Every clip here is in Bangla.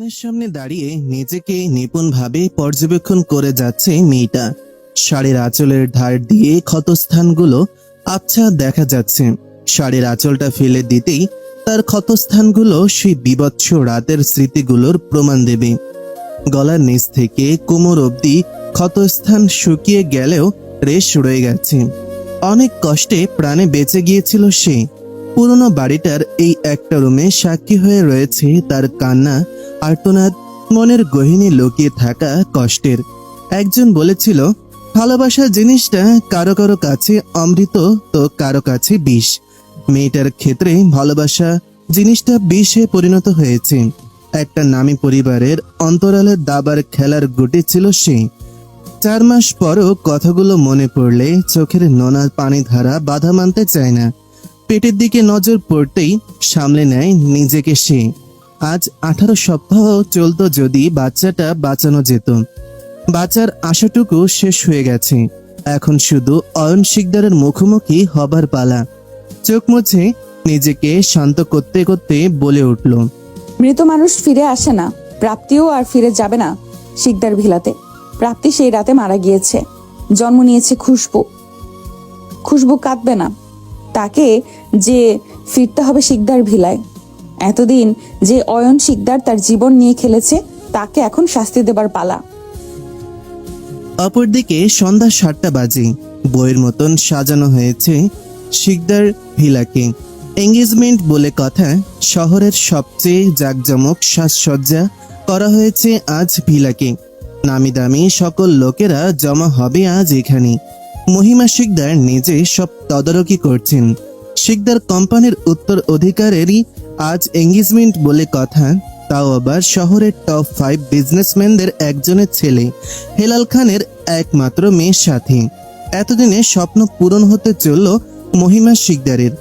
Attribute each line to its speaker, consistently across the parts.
Speaker 1: আয়নার সামনে দাঁড়িয়ে নিজেকে নিপুণভাবে পর্যবেক্ষণ করে যাচ্ছে মেয়েটা। শাড়ির আঁচলের ধার দিয়ে ক্ষতস্থানগুলো আবছা দেখা যাচ্ছে। শাড়ির আঁচলটা ফেলে দিতেই তার ক্ষতস্থানগুলো সেই বীভৎস রাতের স্মৃতিগুলোর প্রমাণ দেবে। গলার নিচ থেকে কোমর অবধি ক্ষতস্থান শুকিয়ে গেলেও রেশ রয়ে গেছে। অনেক কষ্টে প্রাণে বেঁচে গিয়েছিল সে। পুরনো বাড়িটার এই একটা রুমে সাক্ষী হয়ে রয়েছে তার কান্না, আর্তনাদ, মনের গহীনে লুকিয়ে থাকা কষ্টের। একজন বলেছিল, ভালোবাসা জিনিসটা কারো কারো কাছে অমৃত তো কারো কাছে বিষ। মেয়েটার ক্ষেত্রে ভালোবাসা জিনিসটা বিষে পরিণত হয়েছে। একটা নামী পরিবারের অন্তরালের দাবার খেলার গুটি ছিল সে। 4 মাস পরও কথাগুলো মনে পড়লে চোখের নোনা পানি ধারা বাধা মানতে চায় না। পেটের দিকে নজর পড়তেই সামলে নেয় নিজেকে সে। আজ 18 সপ্তাহ চলতো যদি বাচ্চাটা বাঁচানো যেত। বাঁচার আশাটুকু শেষ হয়ে গেছে। এখন শুধু অয়ন শিকদারের মুখোমুখি হবার পালা। চোখ মুছে নিজেকে শান্ত করতে করতে বলে উঠল,
Speaker 2: মৃত মানুষ ফিরে আসে না, প্রাপ্তিও আর ফিরে যাবে না শিকদার ভিলাতে। প্রাপ্তি সেই রাতে মারা গিয়েছে। জন্ম নিয়েছে খুশবু। খুশবু কাঁদবে না। তাকে যে ফিরতে হবে শিকদার ভিলায়। এতদিন যে অয়ন শিকদার তার জীবন নিয়ে খেলেছে, তাকে এখন শাস্তি দেবার পালা।
Speaker 1: অপরদিকে সন্ধ্যা 7টা বাজে। বইয়ের মতন সাজানো হয়েছে শিকদার ভিলাকে। এঙ্গেজমেন্ট বলে কথা। শহরের সবচেয়ে জাঁকজমক সাজসজ্জা করা হয়েছে আজ ভিলাকে। নামি দামি সকল লোকেরা জমা হবে আজ এখানে। মহিমা শিকদার নিজে সব তদারকি করছেন। শিকদার কোম্পানির উত্তর অধিকারেরই আজ এঙ্গেজমেন্ট বলে কথা। তাও আবার শহরের টপ 5 বিজনেসম্যানদের একজনের ছেলে, হেলাল খানের একমাত্র মেয়ের সাথে। এতদিনে স্বপ্ন পূরণ হতে চলল মহিমা শিকদারের।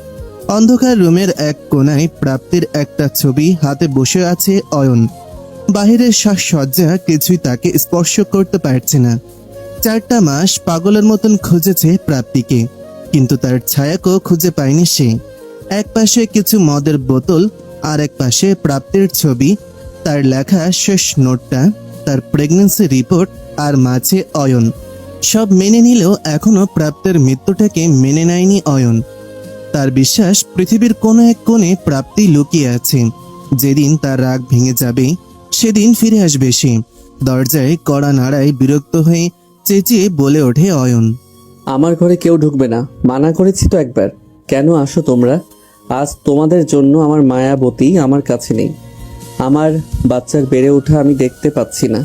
Speaker 1: অন্ধকার রুমের এক কোনায় প্রাপ্তির একটা ছবি হাতে বসে আছে অয়ন। বাহিরের সাজসজ্জা কিছুই তাকে স্পর্শ করতে পারছে না। 4টা মাস পাগলের মতন খুঁজেছে প্রাপ্তিকে, কিন্তু তার ছায়াকেও খুঁজে পায়নি সে। এক পাশে কিছু মদের বোতল, আর এক পাশে প্রাপ্তির ছবি, তার লেখা শেষ নোটটা, তার প্রেগন্যান্সি রিপোর্ট, আর মাঝে অয়ন। সব মেনে নিলেও এখনো প্রাপ্তির মৃত্যুটাকে মেনে নেয়নি অয়ন। তার বিশ্বাস পৃথিবীর কোনো এক কোণে প্রাপ্তি লুকিয়ে আছে। যেদিন তার রাগ ভেঙে যাবে সেদিন ফিরে আসবে সে। দরজায় কড়া নাড়ায় বিরক্ত হয়ে চেঁচিয়ে বলে ওঠে অয়ন,
Speaker 3: আমার ঘরে কেউ ঢুকবে না, মানা করেছি তো একবার। কেন আসো তোমরা? আজ তোমাদের জন্য আমার মায়াবতী আমার কাছে নেই। আমার বাচ্চার বেড়ে ওঠা আমি দেখতে পাচ্ছি না।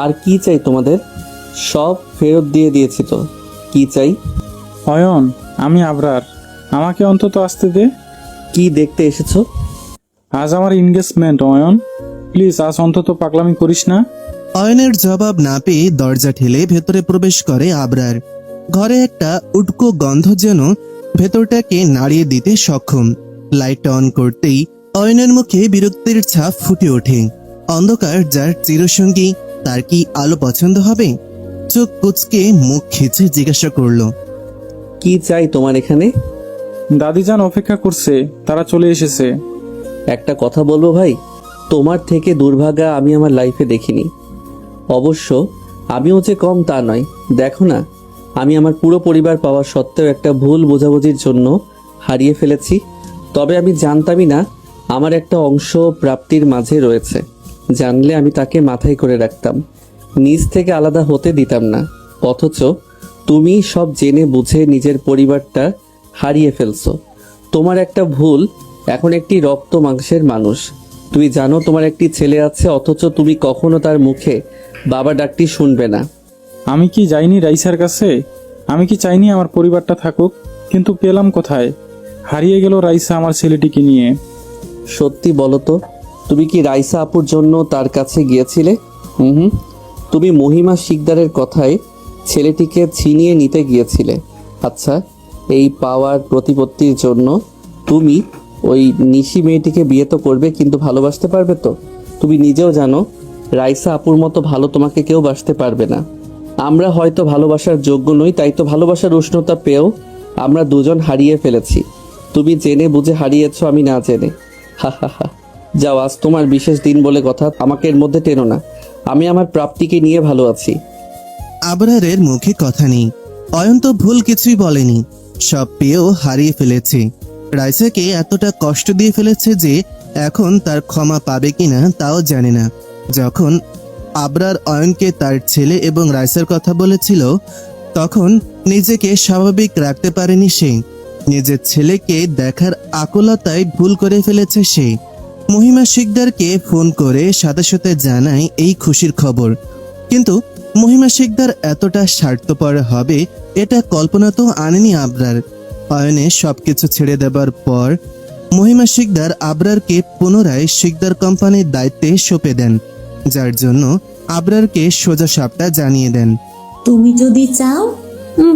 Speaker 3: আর কি চাই তোমাদের? সব ফেরত দিয়ে দিয়েছি তো, কি চাই?
Speaker 4: অয়ন, আমি আবরার, আমাকে অন্তত আসতে দে।
Speaker 3: কি দেখতে এসেছো?
Speaker 4: আজ আমার এনগেজমেন্ট অয়ন, প্লিজ আজ অন্তত পাগলামি করিস না।
Speaker 1: অয়নের জবাব না পেয়ে দরজা ঠেলে ভেতরে প্রবেশ করে আবরার। ঘরে একটা উটকো গন্ধ যেন ভেতরটাকে নাড়িয়ে দিতে সক্ষম। লাইট অন করতেই অয়নের মুখে বিরক্তির ছাপ ফুটে ওঠে। অন্ধকার যার চিরসঙ্গী, তার কি আলো পছন্দ হবে? চোখ কুচকে মুখ খিচে জিজ্ঞাসা করলো,
Speaker 3: কি চাই তোমার এখানে?
Speaker 4: দাদিজান অপেক্ষা করছে, তারা চলে এসেছে।
Speaker 3: একটা কথা বলবো ভাই, তোমার থেকে দুর্ভাগা আমি আমার লাইফে দেখিনি। অবশ্য আমিও যে কম তা নয়। দেখো না, আমি আমার পুরো পরিবার পাওয়া সত্ত্বেও একটা ভুল বোঝাবুঝির জন্য হারিয়ে ফেলেছি। তবে আমি জানতামই না আমার একটা অংশ প্রাপ্তির মাঝে রয়েছে। জানলে আমি তাকে মাথায় করে রাখতাম, নিজ থেকে আলাদা হতে দিতাম না। অথচ তুমি সব জেনে বুঝে নিজের পরিবারটা হারিয়ে ফেলছো। তোমার একটা ভুল, এখন একটি রক্ত মাংসের মানুষ। তুমি জানো তোমার একটি ছেলে আছে, অথচ তুমি কখনো তার মুখে বাবা ডাকটি শুনবে না।
Speaker 4: আমি কি যাইনি রাইসার কাছে? আমি কি চাইনি আমার পরিবারটা থাকুক? কিন্তু পেলাম কোথায়? হারিয়ে গেল রাইসা আমার ছেলেটিকে নিয়ে।
Speaker 3: সত্যি বলো তো, তুমি কি রাইসা আপুর জন্য তার কাছে গিয়েছিলে? হুম, তুমি মহিমা শিকদারের কথায় ছেলেটিকে ছিনিয়ে নিতে গিয়েছিলে। আচ্ছা, এই পাওয়ার প্রতিপত্তির জন্য তুমি ওই নিশি মেয়েটিকে বিয়ে তো করবে, কিন্তু ভালোবাসতে পারবে তো? তুমি নিজেও জানো রাইসা আপুর মতো ভালো তোমাকে কেউ বাসতে পারবে না। আমরা হয়তো ভালোবাসার যোগ্য নই, তাই তো ভালোবাসার উষ্ণতা পেয়েও আমরা দুজন হারিয়ে ফেলেছি। তুমি জেনে বুঝে হারিয়েছো, আমি না জেনে। হা হা হা। যাও, আজ তোমার বিশেষ দিন বলে কথা, আমাকে এর মধ্যে টেনো না। আমি আমার প্রাপ্তিকে নিয়ে ভালো আছি।
Speaker 1: আবরারের মুখে কথা নেই। অয়ন তো ভুল কিছুই বলেনি, সব পেয়েও হারিয়ে ফেলেছে। রাইসাকে এতটা কষ্ট দিয়ে ফেলেছে যে এখন তার ক্ষমা পাবে কিনা তাও জানে না। যখন আবরার অয়নকে তার ছেলে এবং রাইসার কথা বলেছিল, তখন নিজেকে স্বাভাবিক রাখতে পারেনি সে। নিজের ছেলেকে দেখার আকুলতায় ভুল করে ফেলেছে সে। মহিমা শিকদারকে ফোন করে সাথে সাথে জানায় এই খুশির খবর, কিন্তু মহিমা শিকদার এতটা স্বার্থপর হবে এটা কল্পনা তো আনেনি আবরার। অয়নে সবকিছু ছেড়ে দেবার পর মহিমা শিকদার আবরারকে পুনরায় শিকদার কোম্পানির দায়িত্বে সঁপে দেন, যার জন্য আবরারকে সোজা সাপটা জানিয়ে দেন।
Speaker 5: তুমি যদি চাও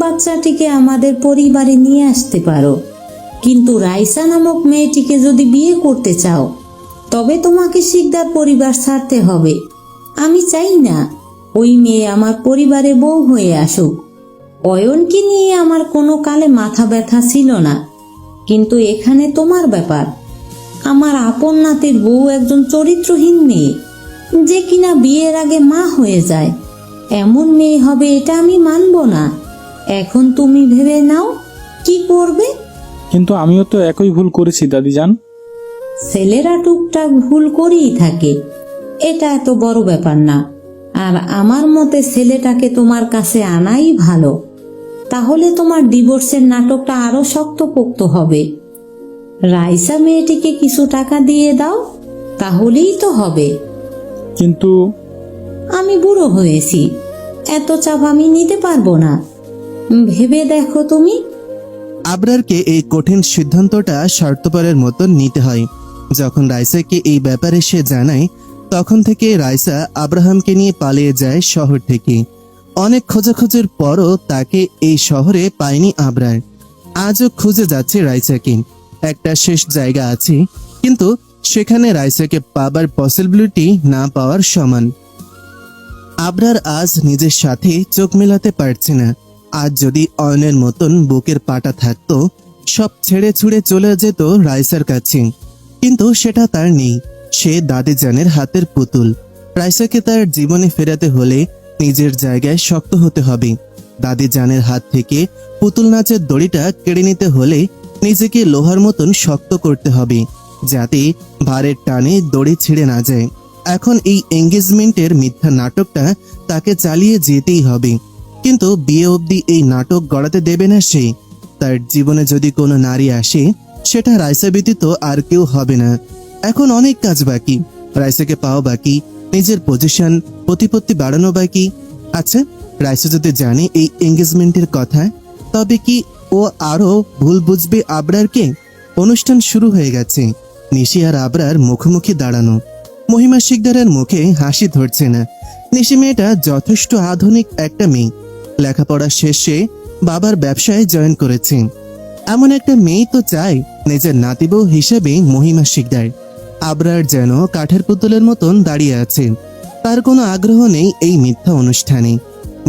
Speaker 5: বাচ্চাটিকে আমাদের পরিবারে নিয়ে আসতে পারো, কিন্তু রাইসা নামক মেয়েটিকে যদি বিয়ে করতে চাও তবে তোমাকে শিকদার পরিবার ছাড়তে হবে। আমি চাই না ওই মেয়ে আমার পরিবারে বউ হয়ে আসুক। অয়নকে নিয়ে আমার কোনো কালে মাথা ব্যথা ছিল না, কিন্তু এখানে তোমার ব্যাপার। আমার আপন নাতির বউ একজন চরিত্রহীন মেয়ে, যে কিনা বিয়ের আগে মা হয়ে যায়। এমন মেয়ে হবে এটা আমি মানব না। এখন তুমি ভেবে নাও কি করবে।
Speaker 4: কিন্তু আমিও তো একই ভুল করেছি দাদিজান।
Speaker 5: ছেলেরা টুকটাক ভুল করেই থাকে, এটা এত বড় ব্যাপার না। আর আমার মতে ছেলেটাকে তোমার কাছে আনাই ভালো, তাহলে তোমার ডিভোর্সের নাটকটা আরো শক্তপোক্ত হবে। রাইসা মেয়েটিকে কিছু টাকা দিয়ে দাও, তাহলেই তো হবে।
Speaker 4: কিন্তু
Speaker 5: আমি বুড়ো হয়েছি, এত চাপ আমি নিতে পারবো না। ভেবে দেখো তুমি।
Speaker 1: আবরারকে এই কঠিন সিদ্ধান্তটা স্বার্থপরের মতন নিতে হয়। যখন রাইসাকে এই ব্যাপারে সে জানায়, তখন থেকে রাইসা আব্রাহামকে নিয়ে পালিয়ে যায় শহর থেকে। অনেক খোঁজাখুঁজির পরও তাকে এই শহরে পায়নি আবরার। আজও খুঁজে যাচ্ছে রাইসাকে। একটা শেষ জায়গা আছে, কিন্তু সেখানে রাইসাকে পাবার পসিবিলিটি না পাওয়ার সমান। আবরার আজ নিজের সাথে চোখ মেলাতে পারছে না। আজ যদি অয়নের মতন বুকের পাটা থাকতো, সব ছেড়ে ছুড়ে চলে যেত রাইসার কাছে, কিন্তু সেটা তার নেই। সে দাদিজানের হাতের পুতুল। রাইসাকে তার জীবনে ফেরাতে হলে নিজের জায়গায় শক্ত হতে হবে। দাদিজানের হাত থেকে পুতুল নাচের দড়িটা কেড়ে নিতে হলে নিজেকে লোহার মতন শক্ত করতে হবে, যাতে ভারের টানে দড়ি ছিঁড়ে না যায়। এখন এই এঙ্গেজমেন্টের মিথ্যা নাটকটা তাকে চালিয়ে যেতেই হবে, কিন্তু বিয়ে অবধি এই নাটক গড়াতে দেবে না সে। তার জীবনে যদি কোনো নারী আসে, সেটা রাইসা ব্যতীত আর কেউ হবে না। এখন অনেক কাজ বাকি, রাইসাকে পাওয়া বাকি, নিজের পজিশন প্রতিপত্তি বাড়ানো বাকি। আচ্ছা, রাইসা যদি জানে এই এঙ্গেজমেন্টের কথা, তবে কি ও আরো ভুল বুঝবে আবরারকে? অনুষ্ঠান শুরু হয়ে গেছে। নিশি আর আবরার মুখোমুখি দাঁড়ানো। মহিমা শিকদারের মুখে হাসি ধরছে না। নিশি মেয়েটা যথেষ্ট আধুনিক একটা মেয়ে। লেখাপড়া শেষে বাবার ব্যবসায় জয়েন করেছে। এমন একটা মেয়ে তো চাই নিজের নাতিবউ হিসেবে মহিমা শিকদার। আবরার যেন কাঠের পুতুলের মতন দাঁড়িয়ে আছে। তার কোনো আগ্রহ নেই এই মিথ্যা অনুষ্ঠানে।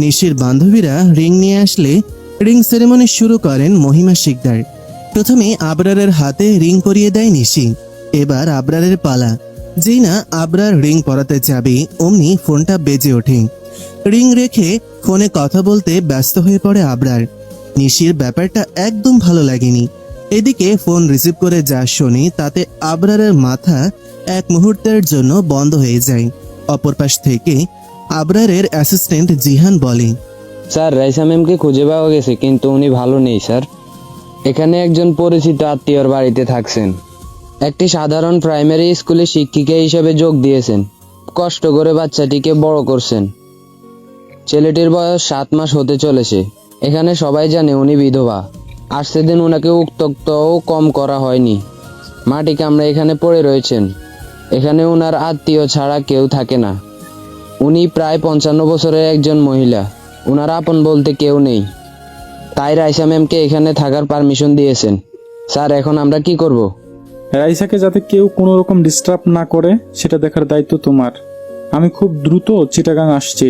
Speaker 1: নিশির বান্ধবীরা রিং নিয়ে আসলে রিং সেরেমনি শুরু করেন মহিমা শিকদার। প্রথমে আবরারের হাতে রিং পরিয়ে দেয় নিশি। এবার আবরারের পালা। যেই না আবরার রিং পরাতে যাবে, অমনি ফোনটা বেজে ওঠে। রিং রেখে ফোনে কথা বলতে ব্যস্ত হয়ে পড়ে আবরার। নিশির ব্যাপারটা একদম ভালো লাগেনি। এদিকে ফোন রিসিভ করে যা শুনি, তাতে আবরারের মাথা এক মুহূর্তের জন্য বন্ধ হয়ে যায়। অপর পাশ থেকে আবরারের অ্যাসিস্ট্যান্ট জিহান বলে,
Speaker 6: স্যার, রাইসা ম্যামকে খুঁজে পাওয়া গেছে, কিন্তু উনি ভালো নেই স্যার। এখানে একজন পরিচিত আত্মীয়র বাড়িতে থাকছেন। একটি সাধারণ প্রাইমারি স্কুলে শিক্ষিকা হিসেবে যোগ দিয়েছেন। কষ্ট করে বাচ্চাটিকে বড় করছেন। ছেলেটির বয়স 7 মাস হতে চলেছে। এখানে সবাই জানে উনি বিধবা। আর সেদিন ওনাকে উত্ত্যক্তও কম করা হয়নি। মাটি কামড়ে এখানে পড়ে রয়েছেন। এখানে ওনার আত্মীয় ছাড়া কেউ থাকে না। উনি প্রায় 55 বছরের একজন মহিলা। ওনার আপন বলতে কেউ নেই। তাই রাইসা ম্যামকে এখানে থাকার পারমিশন দিয়েছেন। স্যার, এখন আমরা কি করব?
Speaker 4: রাইসাকে যাতে কেউ কোনো রকম ডিস্টার্ব না করে সেটা দেখার দায়িত্ব তোমার। আমি খুব দ্রুত চিটাগাং আসছি।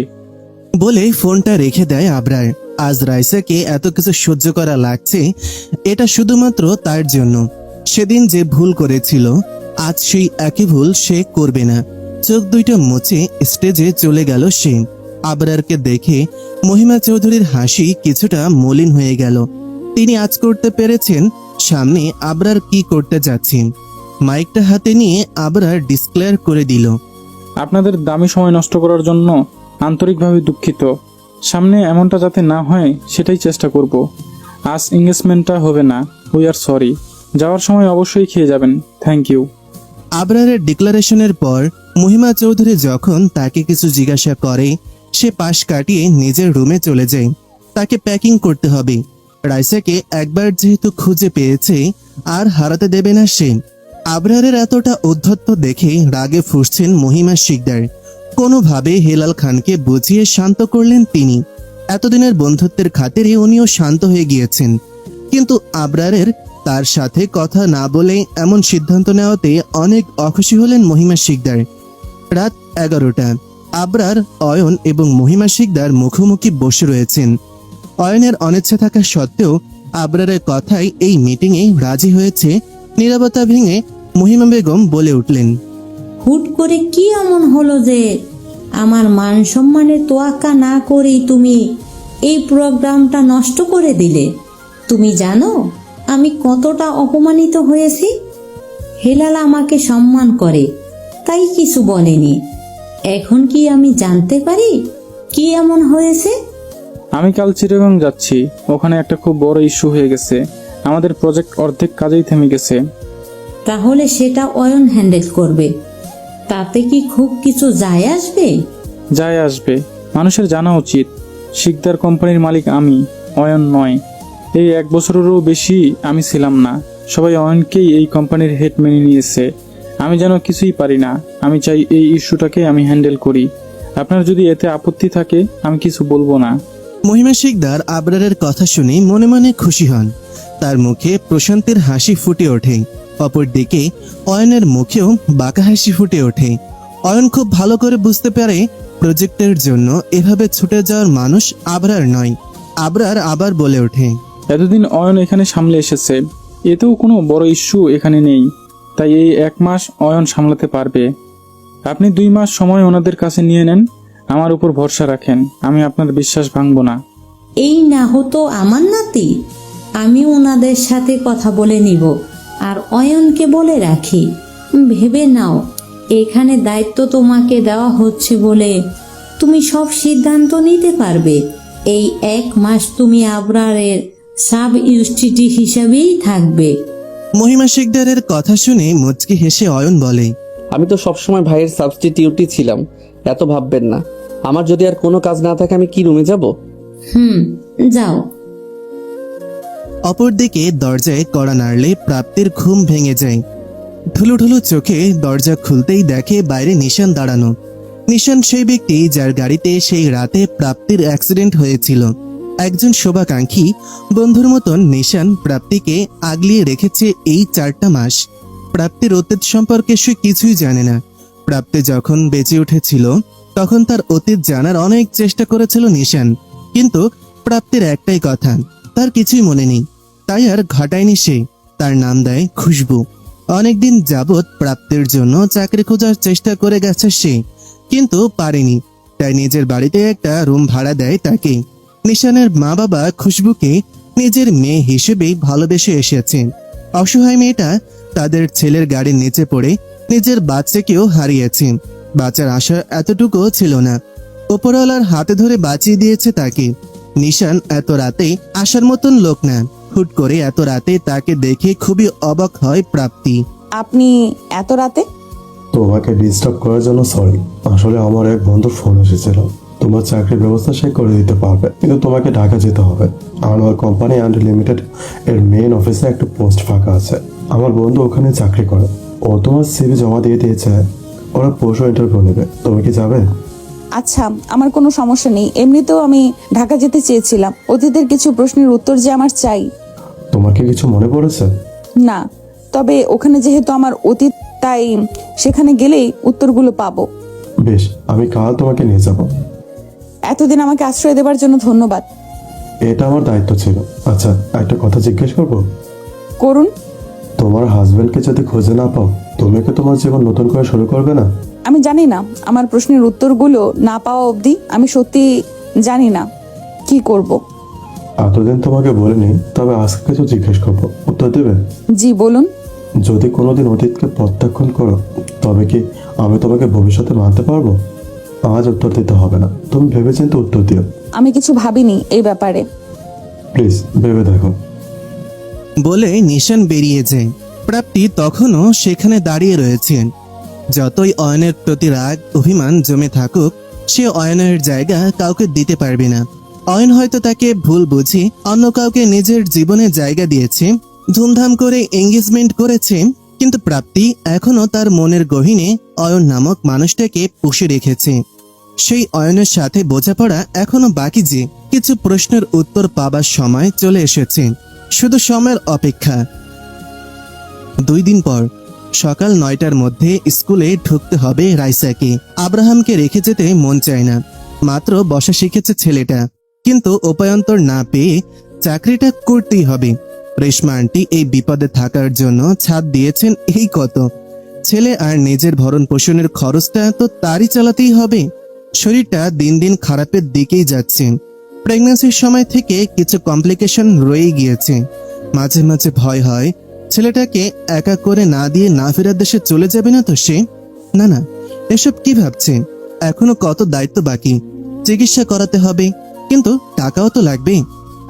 Speaker 1: বলে ফোনটা রেখে দেয় আবরার। আজ রাইসাকে এত কিছু সহ্য করা লাগছে, এটা শুধুমাত্র তার জন্য। সেদিন যে ভুল করেছিল আজ সেই একই ভুল সে করবে না। চোখ দুইটা মুছে স্টেজে চলে গেল সে। আবরারকে দেখে মহিমা চৌধুরীর হাসি কিছুটা মলিন হয়ে গেল। তিনি আজ করতে পেরেছেন সামনে আবরার কি করতে যাচ্ছেন। মাইকটা হাতে নিয়ে আবরার ডিসক্লেয়ার করে দিল,
Speaker 4: আপনাদের দামি সময় নষ্ট করার জন্য আন্তরিকভাবে দুঃখিত। সামনে এমনটা যাতে না হয় সেটাই চেষ্টা করব। আজ এঙ্গেজমেন্টটা হবে না, উই আর সরি। যাওয়ার সময় অবশ্যই খেয়ে যাবেন। Thank you.
Speaker 1: আবরারের ডিক্লারেশনের পর মহিমা চৌধুরী যখন তাকে কিছু জিজ্ঞাসা করে, সে পাশ কাটিয়ে নিজের রুমে চলে যায়। তাকে প্যাকিং করতে হবে। রাইসাকে একবার যেহেতু খুঁজে পেয়েছে, আর হারাতে দেবে না সে। আবরারের এতটা উদ্ধত্ত দেখে রাগে ফুঁসছেন মহিমা শিকদার। কোনোভাবে হেলাল খানকে বুঝিয়ে শান্ত করলেন তিনি। এতদিনের বন্ধুত্বের খাতিরে উনিও শান্ত হয়ে গিয়েছেন, কিন্তু আবরারের তার সাথে কথা না বলে এমন সিদ্ধান্ত নেওয়াতে অনেক অখুশি হলেন মহিমা শিকদার। রাত 11টা। আবরার, অয়ন এবং মহিমা শিকদার মুখোমুখি বসে রয়েছেন। অয়নের অনিচ্ছা থাকা সত্ত্বেও আবরারের কথায় এই মিটিংয়ে রাজি হয়েছে। নীরবতা ভেঙে মহিমা বেগম বলে উঠলেন,
Speaker 5: হুট করে কি এমন হলো যে আমার মান সম্মানের তোয়াক্কা না করেই তুমি এই প্রোগ্রামটা নষ্ট করে দিলে? তুমি জানো আমি কতটা অপমানিত হয়েছি? হেলাল আমাকে সম্মান করে তাই কিছু বলেনি। এখন কি আমি জানতে পারি কি এমন হয়েছে?
Speaker 4: আমি কাল চিটাগাং যাচ্ছি। ওখানে একটা খুব বড় ইস্যু হয়ে গেছে। আমাদের প্রজেক্ট অর্ধেক কাজেই থেমে গেছে।
Speaker 5: তাহলে সেটা অয়ন হ্যান্ডেল করবে। তাতে কি খুব কিছু যায় আসবে?
Speaker 4: যায় আসবে। মানুষের জানা উচিত শিকদার কোম্পানির মালিক আমি, অয়ন নয়। এই 1 বছরেরও বেশি আমি ছিলাম না। সবাই অয়নকেই এই কোম্পানির হেড মেনে নিয়েছে। আমি যেন কিছুই পারি না। আমি চাই এই ইস্যুটাকে আমি হ্যান্ডেল করি। আপনার যদি এতে আপত্তি থাকে আমি কিছু বলবো না।
Speaker 1: মহিমা শিকদার আবরারের কথা শুনে মনে মনে খুশি হন। তার মুখে প্রশান্তির হাসি ফুটে ওঠে। অপরদিকে অয়নের মুখেও বাঁকা হাসি ফুটে ওঠে। অয়ন খুব ভালো করে বুঝতে পারে প্রজেক্টের জন্য এভাবে ছুটে যাওয়ার মানুষ আবরার নয়। আবরার আবার বলে ওঠে,
Speaker 4: এতদিন অয়ন এখানে সামলে এসেছে, এতেও কোনো বড় ইস্যু এখানে নেই। তাই এই 1 মাস অয়ন সামলাতে পারবে। আপনি 2 মাস সময় ওনাদের কাছে নিয়ে নেন। আমার উপর ভরসা রাখেন, আমি আপনার বিশ্বাস ভাঙবো না।
Speaker 5: এই না হতো আমার নাতি। আমি ওনাদের সাথে কথা বলে নিব আর অয়নকে বলে রাখি। ভেবে নাও এখানে দায়িত্ব তোমাকে দেওয়া হচ্ছে বলে তুমি সব সিদ্ধান্ত নিতে পারবে। এই 1 মাস তুমি আবরারের সাব ইউনিটি হিসাবেই থাকবে।
Speaker 1: মহিমা শিকদারের কথা শুনে মুচকি হেসে অয়ন বলে,
Speaker 3: আমি তো সবসময় ভাইয়ের সাবস্টিটিউটই ছিলাম, এত ভাববেন না। আমার যদি আর কোনো কাজ না থাকে আমি কি রুমে যাব?
Speaker 5: যাও।
Speaker 1: অপরদিকে দরজায় কড়া নাড়লে প্রাপ্তির ঘুম ভেঙে যায়। ঠুলুঠুলু চোখে দরজা খুলতেই দেখে বাইরে নিশান দাঁড়ানো। নিশান সেই ব্যক্তি যার গাড়িতে সেই রাতে প্রাপ্তির অ্যাক্সিডেন্ট হয়েছিল। একজন শোভাকাঙ্ক্ষী বন্ধুর মতন নিশান প্রাপ্তিকে আগলিয়ে রেখেছে এই 4টা মাস। প্রাপ্তির অতীত সম্পর্কে সে কিছুই জানে না। প্রাপ্তি যখন বেঁচে উঠেছিল তখন তার অতীত জানার অনেক চেষ্টা করেছিল নিশান, কিন্তু প্রাপ্তির একটাই কথা, তার কিছুই মনে নেই। তাই আর ঘটায়নি সে। তার নাম দেয় খুশবু। অনেকদিন যাবৎ প্রাপ্তির জন্য চাকরি খোঁজার চেষ্টা করে গেছে সে, কিন্তু পারেনি। তাই নিজের বাড়িতে একটা রুম ভাড়া দেয় তাকে। নিশানের মা বাবা খুশবুকে নিজের মেয়ে হিসেবেই ভালোবেসে এসেছে। অসহায় মেয়েটা তাদের ছেলের গাড়ির নিচে পড়ে নিজের বাচ্চাকেও হারিয়েছে। বাচ্চার আশা এতটুকুও ছিল না। ওপরওয়ালার হাতে ধরে বাঁচিয়ে দিয়েছে তাকে। নিশান এত রাতে আসার মতন লোক না। হুট করে এত রাতে তাকে দেখে খুবই অবাক হয় প্রাপ্তি।
Speaker 2: আপনি এত রাতে?
Speaker 7: তোমাকে ডিস্টার্ব করার জন্য সরি। আসলে আমার এক বন্ধুর ফোন এসেছিল। তোমার চাকরির ব্যবস্থা সে করে দিতে পারবে, কিন্তু তোমাকে ঢাকা যেতে হবে। আনোয়ার কোম্পানি অ্যান্ড লিমিটেড এর মেইন অফিসে একটা পোস্ট ফাঁকা আছে। আমার বন্ধু ওখানে চাকরি করে। ও তোমার সিভি জমা দিয়ে দিয়েছে। ওরা পরশু ইন্টারভিউ নেবে। তুমি কি যাবে?
Speaker 2: আচ্ছা, আমার কোনো সমস্যা নেই। এমনিতেও আমি ঢাকা যেতে চেয়েছিলাম। অতীতের কিছু প্রশ্নের উত্তর যে আমার চাই।
Speaker 7: তোমার কি কিছু মনে পড়েছে?
Speaker 2: না, তবে ওখানে যেহেতু আমার অতীত, তাই সেখানে গেলেই উত্তরগুলো পাবো।
Speaker 7: বেশ, আমি কাল তোমাকে নিয়ে যাব।
Speaker 2: এতদিন আমাকে আশ্রয় দেবার জন্য ধন্যবাদ।
Speaker 7: এটা আমার দায়িত্ব ছিল। আচ্ছা, একটা কথা জিজ্ঞেস করবো?
Speaker 2: করুন।
Speaker 7: তোমার হাজবেন্ডকে যদি খুঁজে না পাও তুমি কি তোমার জীবন নতুন করে শুরু করবে না?
Speaker 2: আমি জানি না, আমার প্রশ্নের উত্তরগুলো না পাওয়া অবধি আমি সত্যি জানি না কি করব।
Speaker 7: এতদিন তোমাকে বলিনি, তবে আজকে কিছু জিজ্ঞেস করবো, উত্তর দেবে?
Speaker 2: জি বলুন।
Speaker 7: যদি কোনোদিন অতীতকে প্রত্যাখ্যান করো, তবে কি আমি তোমাকে ভবিষ্যতে মানতে পারবো? আজ উত্তর দিতে হবে না, তুমি ভেবেচিন্তে উত্তর দিও।
Speaker 2: আমি কিছু ভাবিনি এই ব্যাপারে।
Speaker 7: প্লিজ ভেবে দেখো।
Speaker 1: বলে নিশান বেরিয়ে যায়। প্রাপ্তি তখনও সেখানে দাঁড়িয়ে রয়েছেন। যতই অয়নের প্রতি রাগ অভিমান জমে থাকুক, সে অয়নের জায়গা কাউকে দিতে পারবে না। অয়ন হয়তো তাকে ভুল বুঝি অন্য কাউকে নিজের জীবনে জায়গা দিয়েছে, ধুমধাম করে এঙ্গেজমেন্ট করেছে, কিন্তু প্রাপ্তি এখনো তার মনের গহীনে অয়ন নামক মানুষটাকে পুষে রেখেছে। সেই অয়নের সাথে বোঝাপড়া এখনো বাকি যে। কিছু প্রশ্নের উত্তর পাবার সময় চলে এসেছে, শুধু সময়ের অপেক্ষা। 2 দিন পর সকাল 9টার মধ্যে স্কুলে ঢুকতে হবে রাইসাকে। আব্রাহামকে রেখে যেতে মন চায় না, মাত্র বসা শিখেছে ছেলেটা, কিন্তু উপায়ন্তর না পেয়ে চাকরিটা করতেই হবে। রেশমা আন্টি এই বিপদে থাকার জন্য ছাদ দিয়েছেন এই কত। ছেলে আর নিজের ভরণ পোষণের খরচটা তো তারই চালাতেই হবে। শরীরটা দিন দিন খারাপের দিকেই যাচ্ছে। প্রেগন্যান্সির সময় থেকে কিছু কমপ্লিকেশন রয়ে গিয়েছে। মাঝে মাঝে ভয় হয় ছেলেটাকে একা করে না দিয়ে না ফেরার দেশে চলে যাবে না তো সে। না না, এসব কি ভাবছে? এখনো কত দায়িত্ব বাকি। চিকিৎসা করাতে হবে, কিন্তু টাকাও তো লাগবে।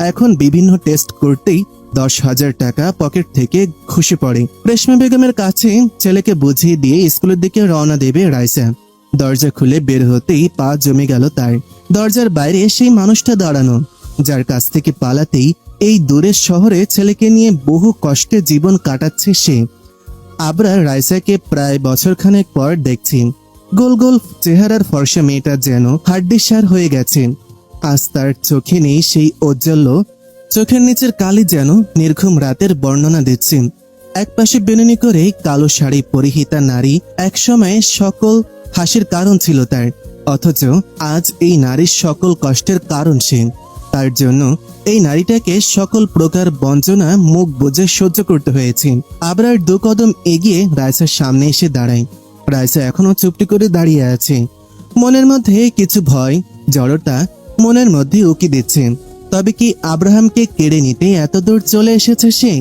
Speaker 1: এখন বিভিন্ন টেস্ট করতেই 10,000 টাকা পকেট থেকে খসে পড়ে। রেশমা বেগমের কাছে ছেলেকে বুঝিয়ে দিয়ে স্কুলের দিকে রওনা দেবে রাইসা। দরজা খুলে বের হতেই পা জমে গেল তার। দরজার বাইরে সেই মানুষটা দাঁড়ানো, যার কাছ থেকে পালাতেই এই দূরের শহরে ছেলেকে নিয়ে বহু কষ্টে জীবন কাটাচ্ছে সে। আবরার রাইসাকে প্রায় বছরখানেক পর দেখছি। গোল গোল চেহারার ফর্সা মেয়েটা যেন হাড্ডিসার হয়ে গেছে। আজ তার চোখে নেই সেই ঔজ্জ্বল্য, চোখের নিচের কালি যেন নির্ঘুম রাতের বর্ণনা দিচ্ছে। একপাশে বেনুনি করে কালো শাড়ি পরিহিতা নারী একসময় সকল হাসির কারণ ছিল তার, অথচ আজ এই নারীর সকল কষ্টের কারণ সে। তার জন্য এই নারীটাকে সকল প্রকার বঞ্চনা মুখ বুজে সহ্য করতে হয়েছে। আবরার 2 কদম এগিয়ে রাইসার সামনে এসে দাঁড়ায়। রাইসা এখনো চুপটি করে দাঁড়িয়ে আছে। মনের মধ্যে কিছু ভয় জড়তা মনের মধ্যে উকি দিচ্ছে। তবে কি আব্রাহামকে কেড়ে নিতে এত দূর চলে এসেছে সে?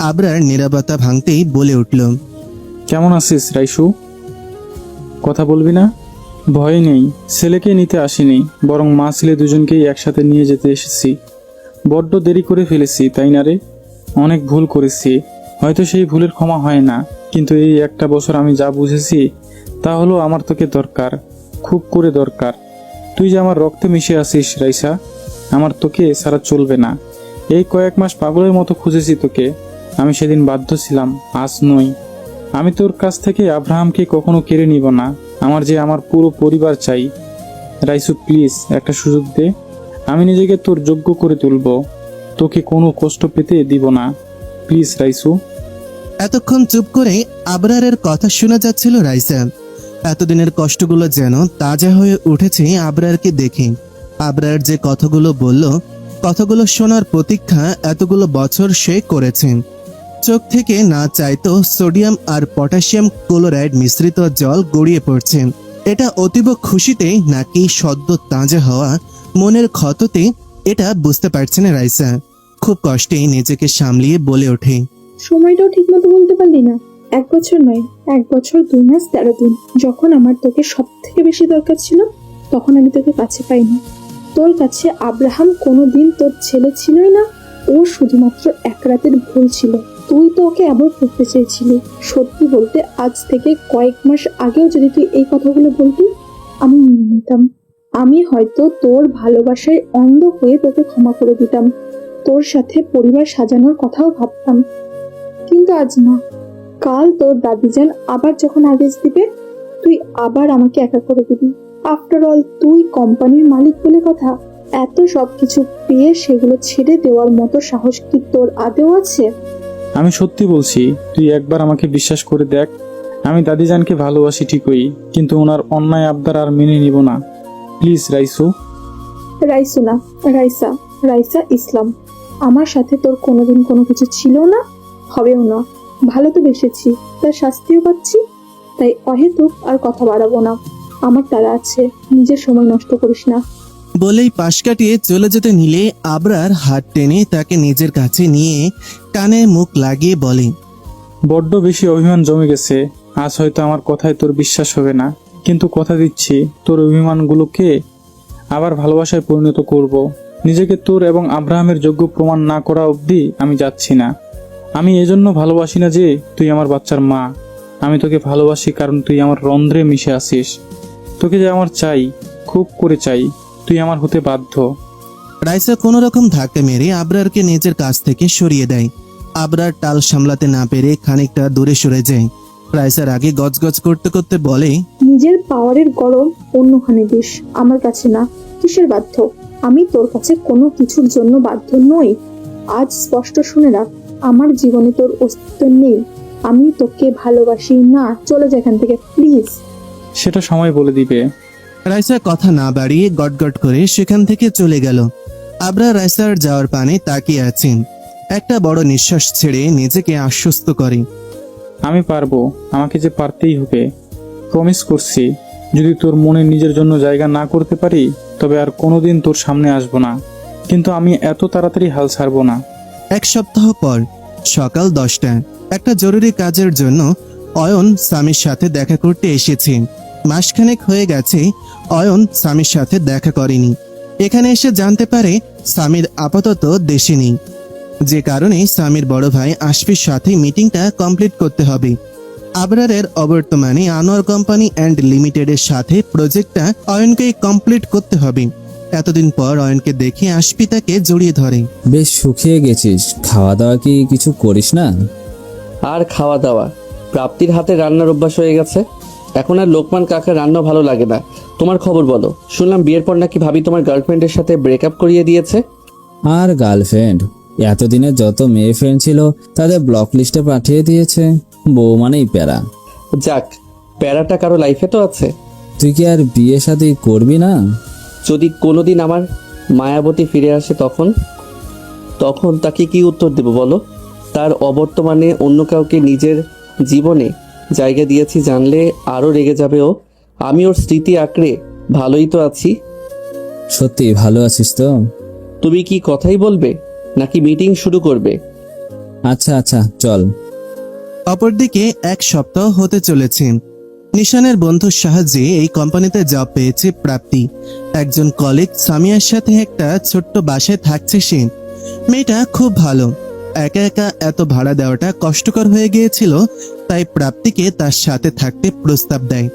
Speaker 1: আবরার নীরবতা ভাঙতেই বলে উঠল,
Speaker 4: কেমন আছিস রাইসু? কথা বলবি না? ভয় নেই, ছেলেকে নিতে আসিনি, বরং মা ছেলে দুজনকেই একসাথে নিয়ে যেতে এসেছি। বড্ড দেরি করে ফেলেছি, তাই না রে? অনেক ভুল করেছি, হয়তো সেই ভুলের ক্ষমা হয় না, কিন্তু এই একটা বছর আমি যা বুঝেছি তা হলো আমার তোকে দরকার, খুব করে দরকার। তুই যে আমার রক্তে মিশে আছিস রাইসা, আমার তোকে ছাড়া চলবে না। এই কয়েক মাস পাগলের মতো খুঁজেছি তোকে, আমি সেদিন বাধ্য ছিলাম, আজ নই। আমি তোর কাছ থেকে আব্রাহামকে কখনো কেড়ে নিব না, আমার যে আমার পুরো পরিবার চাই। রাইসু প্লিজ একটা সুযোগ দে, আমি নিজেকে তোর যোগ্য করে তুলব, তোকে কোনো কষ্ট পেতে দিব না, প্লিজ রাইসু।
Speaker 1: এতক্ষণ চুপ করে আবরারের কথা শোনা যাচ্ছিল রাইসা। এতদিনের কষ্টগুলো যেন তাজা হয়ে উঠেছে আবরারকে দেখে। আবরার যে কথাগুলো বলল, কথাগুলো শোনার প্রতীক্ষা এতগুলো বছর সে করেছে। চোখ থেকে না চাইতো সোডিয়াম আর পটাশিয়াম ক্লোরাইড মিশ্রিত জল গড়িয়ে পড়ছে। এটা অতীব খুশিতে নাকি সদ্য তাজা হওয়া মনের ক্ষততে, এটা বুঝতে পারছে না রাইসা। খুব কষ্টে নিজেকে সামলিয়ে বলে ওঠে,
Speaker 8: সময়টাও ঠিক মতো বলতে পারলি না। 1 বছর নয়, 1 বছর 2 মাস 13 দিন। যখন আমার তোকে সব থেকে বেশি দরকার ছিল, তখন আমি তোকে কাছে পাইনি। তোর কাছে আব্রাহাম কোনোদিন তোর ছেলে ছিলই না, ও শুধুমাত্র 1 রাতের ভুল ছিল। তুই তো ওকে অ্যাভয়েড করতে চেয়েছিলি। সত্যি বলতে আজ থেকে কয়েক মাস আগেও যদি তুই এই কথাগুলো বলতি, আমি মেনে নিতাম। আমি হয়তো তোর ভালোবাসায় অন্ধ হয়ে তোকে ক্ষমা করে দিতাম, তোর সাথে পরিবার সাজানোর কথাও ভাবতাম। কিন্তু আজ না। কাল তোর দাদিজান আবার যখন আদেশ দিবে, তুই আবার আমাকে একা করে দিবি। আফটার অল তুই কোম্পানির মালিক বলে কথা। এত সবকিছু পেয়ে সেগুলো ছেড়ে দেওয়ার মতো সাহস কি তোর আদেও আছে?
Speaker 4: আমি সত্যি বলছি, তুই একবার আমাকে বিশ্বাস করে দেখ। আমি দাদিজানকে ভালোবাসি ঠিকই, কিন্তু ওনার অন্যায় আবদার আর মেনে নিব না, প্লিজ রাইসু।
Speaker 8: রাইসু না, রাইসা, রাইসা ইসলাম। আমার সাথে তোর কোনোদিন কোনো কিছু ছিল না, হবেও না। ভালো তো বেসেছি, তার শাস্তিও পাচ্ছি। তাই অহেতুক আর কথা বাড়াবো না, আমার তারা আছে, নিজের সময় নষ্ট করিস না।
Speaker 1: বলেই পাশ কাটিয়ে চলে যেতে নিলে আবরার হাত টেনে তাকে নিজের কাছে নিয়ে কানে মুখ লাগিয়ে বলে,
Speaker 4: বড্ড বেশি অভিমান জমে গেছে। আজ হয়তো আমার কথায় তোর বিশ্বাস হবে না, কিন্তু কথা দিচ্ছি তোর অভিমানগুলোকে আবার ভালোবাসায় পরিণত করব। নিজেকে তোর এবং আব্রাহামের যোগ্য প্রমাণ না করা অবধি আমি যাচ্ছি না। আমি এজন্য ভালোবাসি না যে তুই আমার বাচ্চার মা, আমি তোকে ভালোবাসি কারণ তুই আমার রন্ধ্রে মিশে আসিস। তোকে যে আমার চাই, খুব করে চাই, তুই আমার হতে বাধ্য।
Speaker 1: রাইসা কোনো রকম ধাক্কা মেরে আবরারকে নিজের কাছ থেকে সরিয়ে দেয়। আবরার টাল সামলাতে না পেরে খানিকটা দূরে সরে যায়। রাইসার আগে গজগজ করতে করতে বলে,
Speaker 8: নিজের পাওয়ারের গরম অন্যখানে দিস, আমার কাছে না। কিসের বাধ্য? আমি তোর কাছে কোনো কিছুর জন্য বাধ্য নই। আজ স্পষ্ট শুনে রাখ, আমার জীবনে তোর অস্তিত্ব নেই। আমি তোকে ভালোবাসি না। চলে যা এখান থেকে প্লিজ।
Speaker 4: সেটা সময় বলে দিবে।
Speaker 1: রাইসা কথা না বাড়িয়ে গটগট করে সেখান থেকে চলে গেল। আবরার রাইসার যাওয়ার পানে তাকিয়ে আছেন। একটা বড় নিঃশ্বাস ছেড়ে নিজেকে আশ্বস্ত করে,
Speaker 4: আমি পারবো, আমাকে যে পারতেই হবে। প্রমিস করছি, যদি তোর মনে নিজের জন্য জায়গা না করতে পারি তবে আর কোনোদিন তোর সামনে আসবো না, কিন্তু আমি এত তাড়াতাড়ি হাল ছাড়বো না।
Speaker 1: এক সপ্তাহ পর সকাল 10টা, একটা জরুরি কাজের জন্য অয়ন স্বামীর সাথে দেখা করতে এসেছে। মাসখানেক হয়ে গেছে অয়ন স্বামীর সাথে দেখা করেনি। এখানে এসে জানতে পারে স্বামীর আপাতত দেশে নেই, যে কারণে স্বামীর বড় ভাই আশফির সাথে মিটিংটা কমপ্লিট করতে হবে। আবরারের অবর্তমানে আনোয়ার কোম্পানি অ্যান্ড লিমিটেডের সাথে প্রজেক্টটা অয়নকে কমপ্লিট করতে হবে। এতদিন পর অয়নকে দেখে আশফি তাকে জড়িয়ে ধরে।
Speaker 9: বেশ শুকিয়ে গেছিস, খাওয়া দাওয়া কি কিছু করিস না?
Speaker 3: আর খাওয়া দাওয়া, প্রাপ্তির হাতে রান্নার অভ্যাস হয়ে গেছে। এখন আর লোকমান কাকার রান্না ভালো লাগে না। তোমার খবর বলো, শুনলাম বিয়ের পর নাকি ভাবি তোমার গার্লফ্রেন্ডের সাথে ব্রেকআপ করিয়ে দিয়েছে।
Speaker 9: আর গার্লফ্রেন্ড, এতদিনে যত মেয়ে ফ্রেন্ড ছিল তাদের ব্লক লিস্টে পাঠিয়ে দিয়েছে। বউ মানেই প্যারা।
Speaker 3: যাক, প্যারাটা কারো লাইফে তো আছে।
Speaker 9: তুই কি আর বিয়ে শাদী করবি না?
Speaker 3: যদি কোনোদিন আমার মায়াবতী ফিরে আসে তখন তাকে কি উত্তর দেব বলো? তার অবর্তমানে অন্য কাউকে নিজের জীবনে জায়গা দিয়েছি জানলে আরও রেগে যাবে ও। আমি ওর স্মৃতি আঁকড়ে ভালোই তো আছি।
Speaker 9: সত্যি ভালো আছিস তো?
Speaker 3: তুমি কি কথাই বলবে নাকি মিটিং শুরু করবে?
Speaker 9: আচ্ছা আচ্ছা, চল।
Speaker 1: অপরদিকে এক সপ্তাহ হতে চলেছে। নিশানের বন্ধুর সাহায্যে এই কোম্পানিতে জব পেয়েছে প্রাপ্তি। একজন কলিগ সামিয়ার সাথে একটা ছোট্ট বাসায় থাকছে সে। মেয়েটা খুব ভালো। একা একা এত ভাড়া দেওয়াটা কষ্টকর হয়ে গিয়েছিল, তাই প্রাপ্তিকে তার সাথে থাকতে প্রস্তাব দেয়।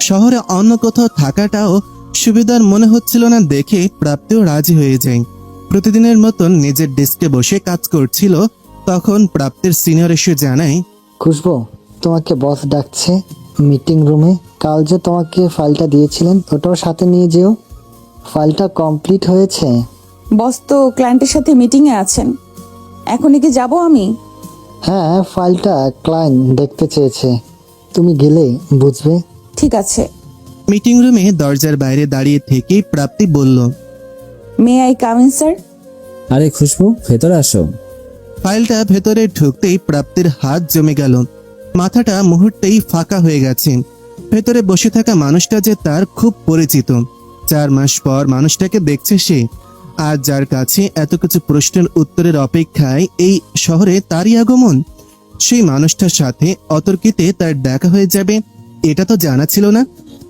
Speaker 1: শহরে অন্য কোথাও থাকাটাও সুবিধার মনে হচ্ছিল না দেখে প্রাপ্তিও রাজি হয়ে যায়। প্রতিদিনের মতন নিজের ডেস্কে বসে কাজ করছিল, তখন প্রাপ্তির সিনিয়র এসে জানায়,
Speaker 10: খুশবু, তোমাকে বস ডাকছে মিটিং রুমে। কাল যে তোমাকে ফাইলটা দিয়েছিলেন ওটাও সাথে নিয়ে যেও। ফাইলটা কমপ্লিট হয়েছে।
Speaker 2: বস তো ক্লায়েন্টের সাথে মিটিংয়ে আছেন, এখনই কি যাব আমি?
Speaker 10: হ্যাঁ, ফাইলটা ক্লায়েন্ট দেখতে চেয়েছে, তুমি গেলে বুঝবে।
Speaker 2: ঠিক আছে।
Speaker 1: মিটিং রুমে দরজার বাইরে দাঁড়িয়ে থেকে প্রাপ্তি বলল,
Speaker 2: may I come in sir?
Speaker 9: আরে খুশবু, ভেতরে আসো।
Speaker 1: ফাইলটা ভেতরে ঢুকতেই প্রাপ্তির হাত জমে গেল। মাথাটা মুহূর্তেই ফাঁকা হয়ে গেছে। ভেতরে বসে থাকা মানুষটা যে তার খুব পরিচিত। 4 মাস পর মানুষটাকে দেখছে সে। আর যার কাছে এত কিছু প্রশ্নের উত্তরের অপেক্ষায় এই শহরে তারই আগমন। সেই মানুষটার সাথে অতর্কিতে তার দেখা হয়ে যাবে এটা তো জানা ছিল না।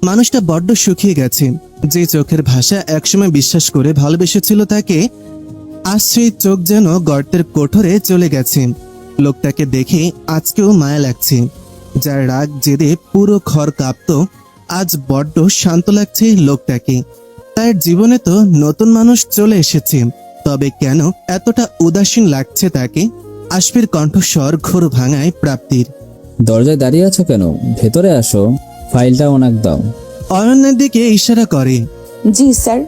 Speaker 1: মানুষটা বড্ড শুকিয়ে গেছে। যে চোখের ভাষা একসময় বিশ্বাস করে ভালোবেসেছিল তাকে, আজ সেই চোখ যেন গর্তের কোঠরে চলে গেছে। লোকটাকে দেখে আজকেও মায়া লাগছে। যার রাগ জেদে পুরো ঘর কাঁপত, আজ বড্ড শান্ত লাগছে লোকটাকে। তার জীবনে তো নতুন মানুষ চলে এসেছে, তবে কেন এতটা উদাসীন লাগছে তাকে? আশফির কণ্ঠস্বর ঘোর ভাঙায় প্রাপ্তির।
Speaker 9: দরজায় দাঁড়িয়ে আছো কেন? ভেতরে আসো, ফাইলটা ওনাকে দাও।
Speaker 1: অয়নের দিকে ইশারা করে।
Speaker 2: জি স্যার।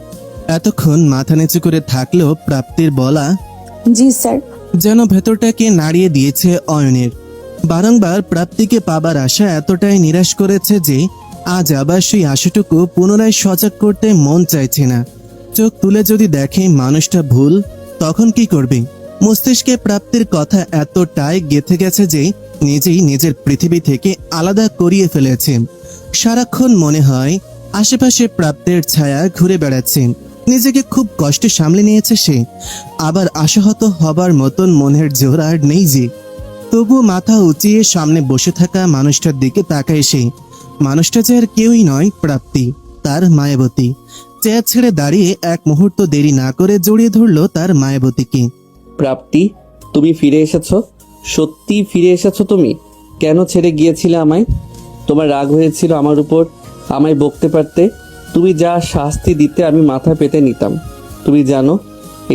Speaker 1: এতক্ষণ মাথা নিচু করে থাকলেও প্রাপ্তির বলা
Speaker 2: জি স্যার
Speaker 1: যেন ভেতরটাকে নাড়িয়ে দিয়েছে অয়নের। বারংবার প্রাপ্তিকে পাবার আশা এতটাই নিরাশ করেছে যে আজ আবার সেই আশাটুকু পুনরায় সজাগ করতে মন চাইছে না। চোখ তুলে যদি দেখে মানুষটা ভুল, তখন কি করবে? মস্তিষ্কে প্রাপ্তির কথা এতটাই গেঁথে গেছে যে নিজেই নিজের পৃথিবী থেকে আলাদা করিয়ে ফেলেছে। সারাক্ষণ মনে হয় আশেপাশে প্রাপ্তের ছায়া ঘুরে বেড়াচ্ছে। নিজেকে খুব কষ্টে সামলে নিয়েছে সে, আবার আশাহত হবার মতন মনের জোর আর নেই যে। তবু মাথা উঁচিয়ে সামনে বসে থাকা মানুষটার দিকে তাকায় সে। মানুষটা যে আর কেউই নয়, প্রাপ্তি, তার মায়াবতী। চেয়ার ছেড়ে দাঁড়িয়ে এক মুহূর্ত দেরি না করে জড়িয়ে ধরলো তার মায়াবতীকে।
Speaker 3: প্রাপ্তি, তুমি ফিরে এসেছো? সত্যি ফিরে এসেছো তুমি? কেন ছেড়ে গিয়েছিলে আমায়? তোমার রাগ হয়েছিল আমার উপর, আমায় বকতে পারতে। তুমি যা শাস্তি দিতে আমি মাথা পেতে নিতাম। তুমি জানো,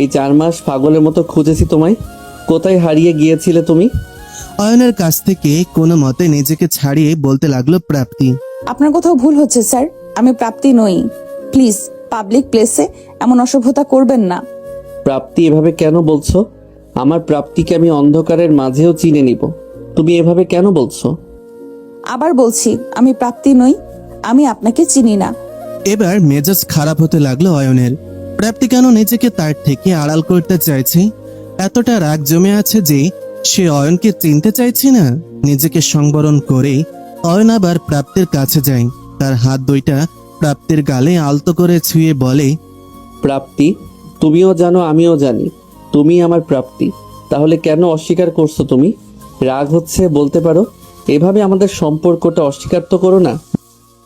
Speaker 3: এই 4 মাস পাগলের মতো খুঁজেছি তোমায়। কোথায় হারিয়ে গিয়েছিলে তুমি?
Speaker 1: অয়নের কাছ থেকে কোনো মতে নিজেকে ছাড়িয়ে বলতে লাগলো প্রাপ্তি।
Speaker 2: আপনার কোথাও ভুল হচ্ছে স্যার, আমি প্রাপ্তি নই। প্লিজ পাবলিক প্লেসে এমন অসভ্যতা করবেন না।
Speaker 3: প্রাপ্তি, এভাবে কেন বলছো? আমার প্রাপ্তিকে আমি অন্ধকারের মাঝেও চিনে নিব। তুমি এভাবে কেন বলছো?
Speaker 2: আবার বলছি, আমি প্রাপ্তি নই, আমি আপনাকে চিনি না।
Speaker 1: এবার মেজাজ খারাপ হতে লাগলো অয়নের। প্রাপ্তি কেন নিজেকে তার থেকে আড়াল করতে চাইছে? এতটা রাগ জমে আছে যে সে অয়নকে চিনতে চাইছে না। নিজেকে সংবরণ করে অয়ন আবার প্রাপ্তির কাছে যায়। তার হাত দুইটা প্রাপ্তির গালে আলতো করে ছুঁয়ে বলে,
Speaker 3: প্রাপ্তি, তুমিও জানো আমিও জানি তুমি আমার প্রাপ্তি। তাহলে কেন অস্বীকার করছো তুমি? রাগ হচ্ছে বলতে পারো। এভাবে আমাদের সম্পর্কটা অস্বীকার তো করো না।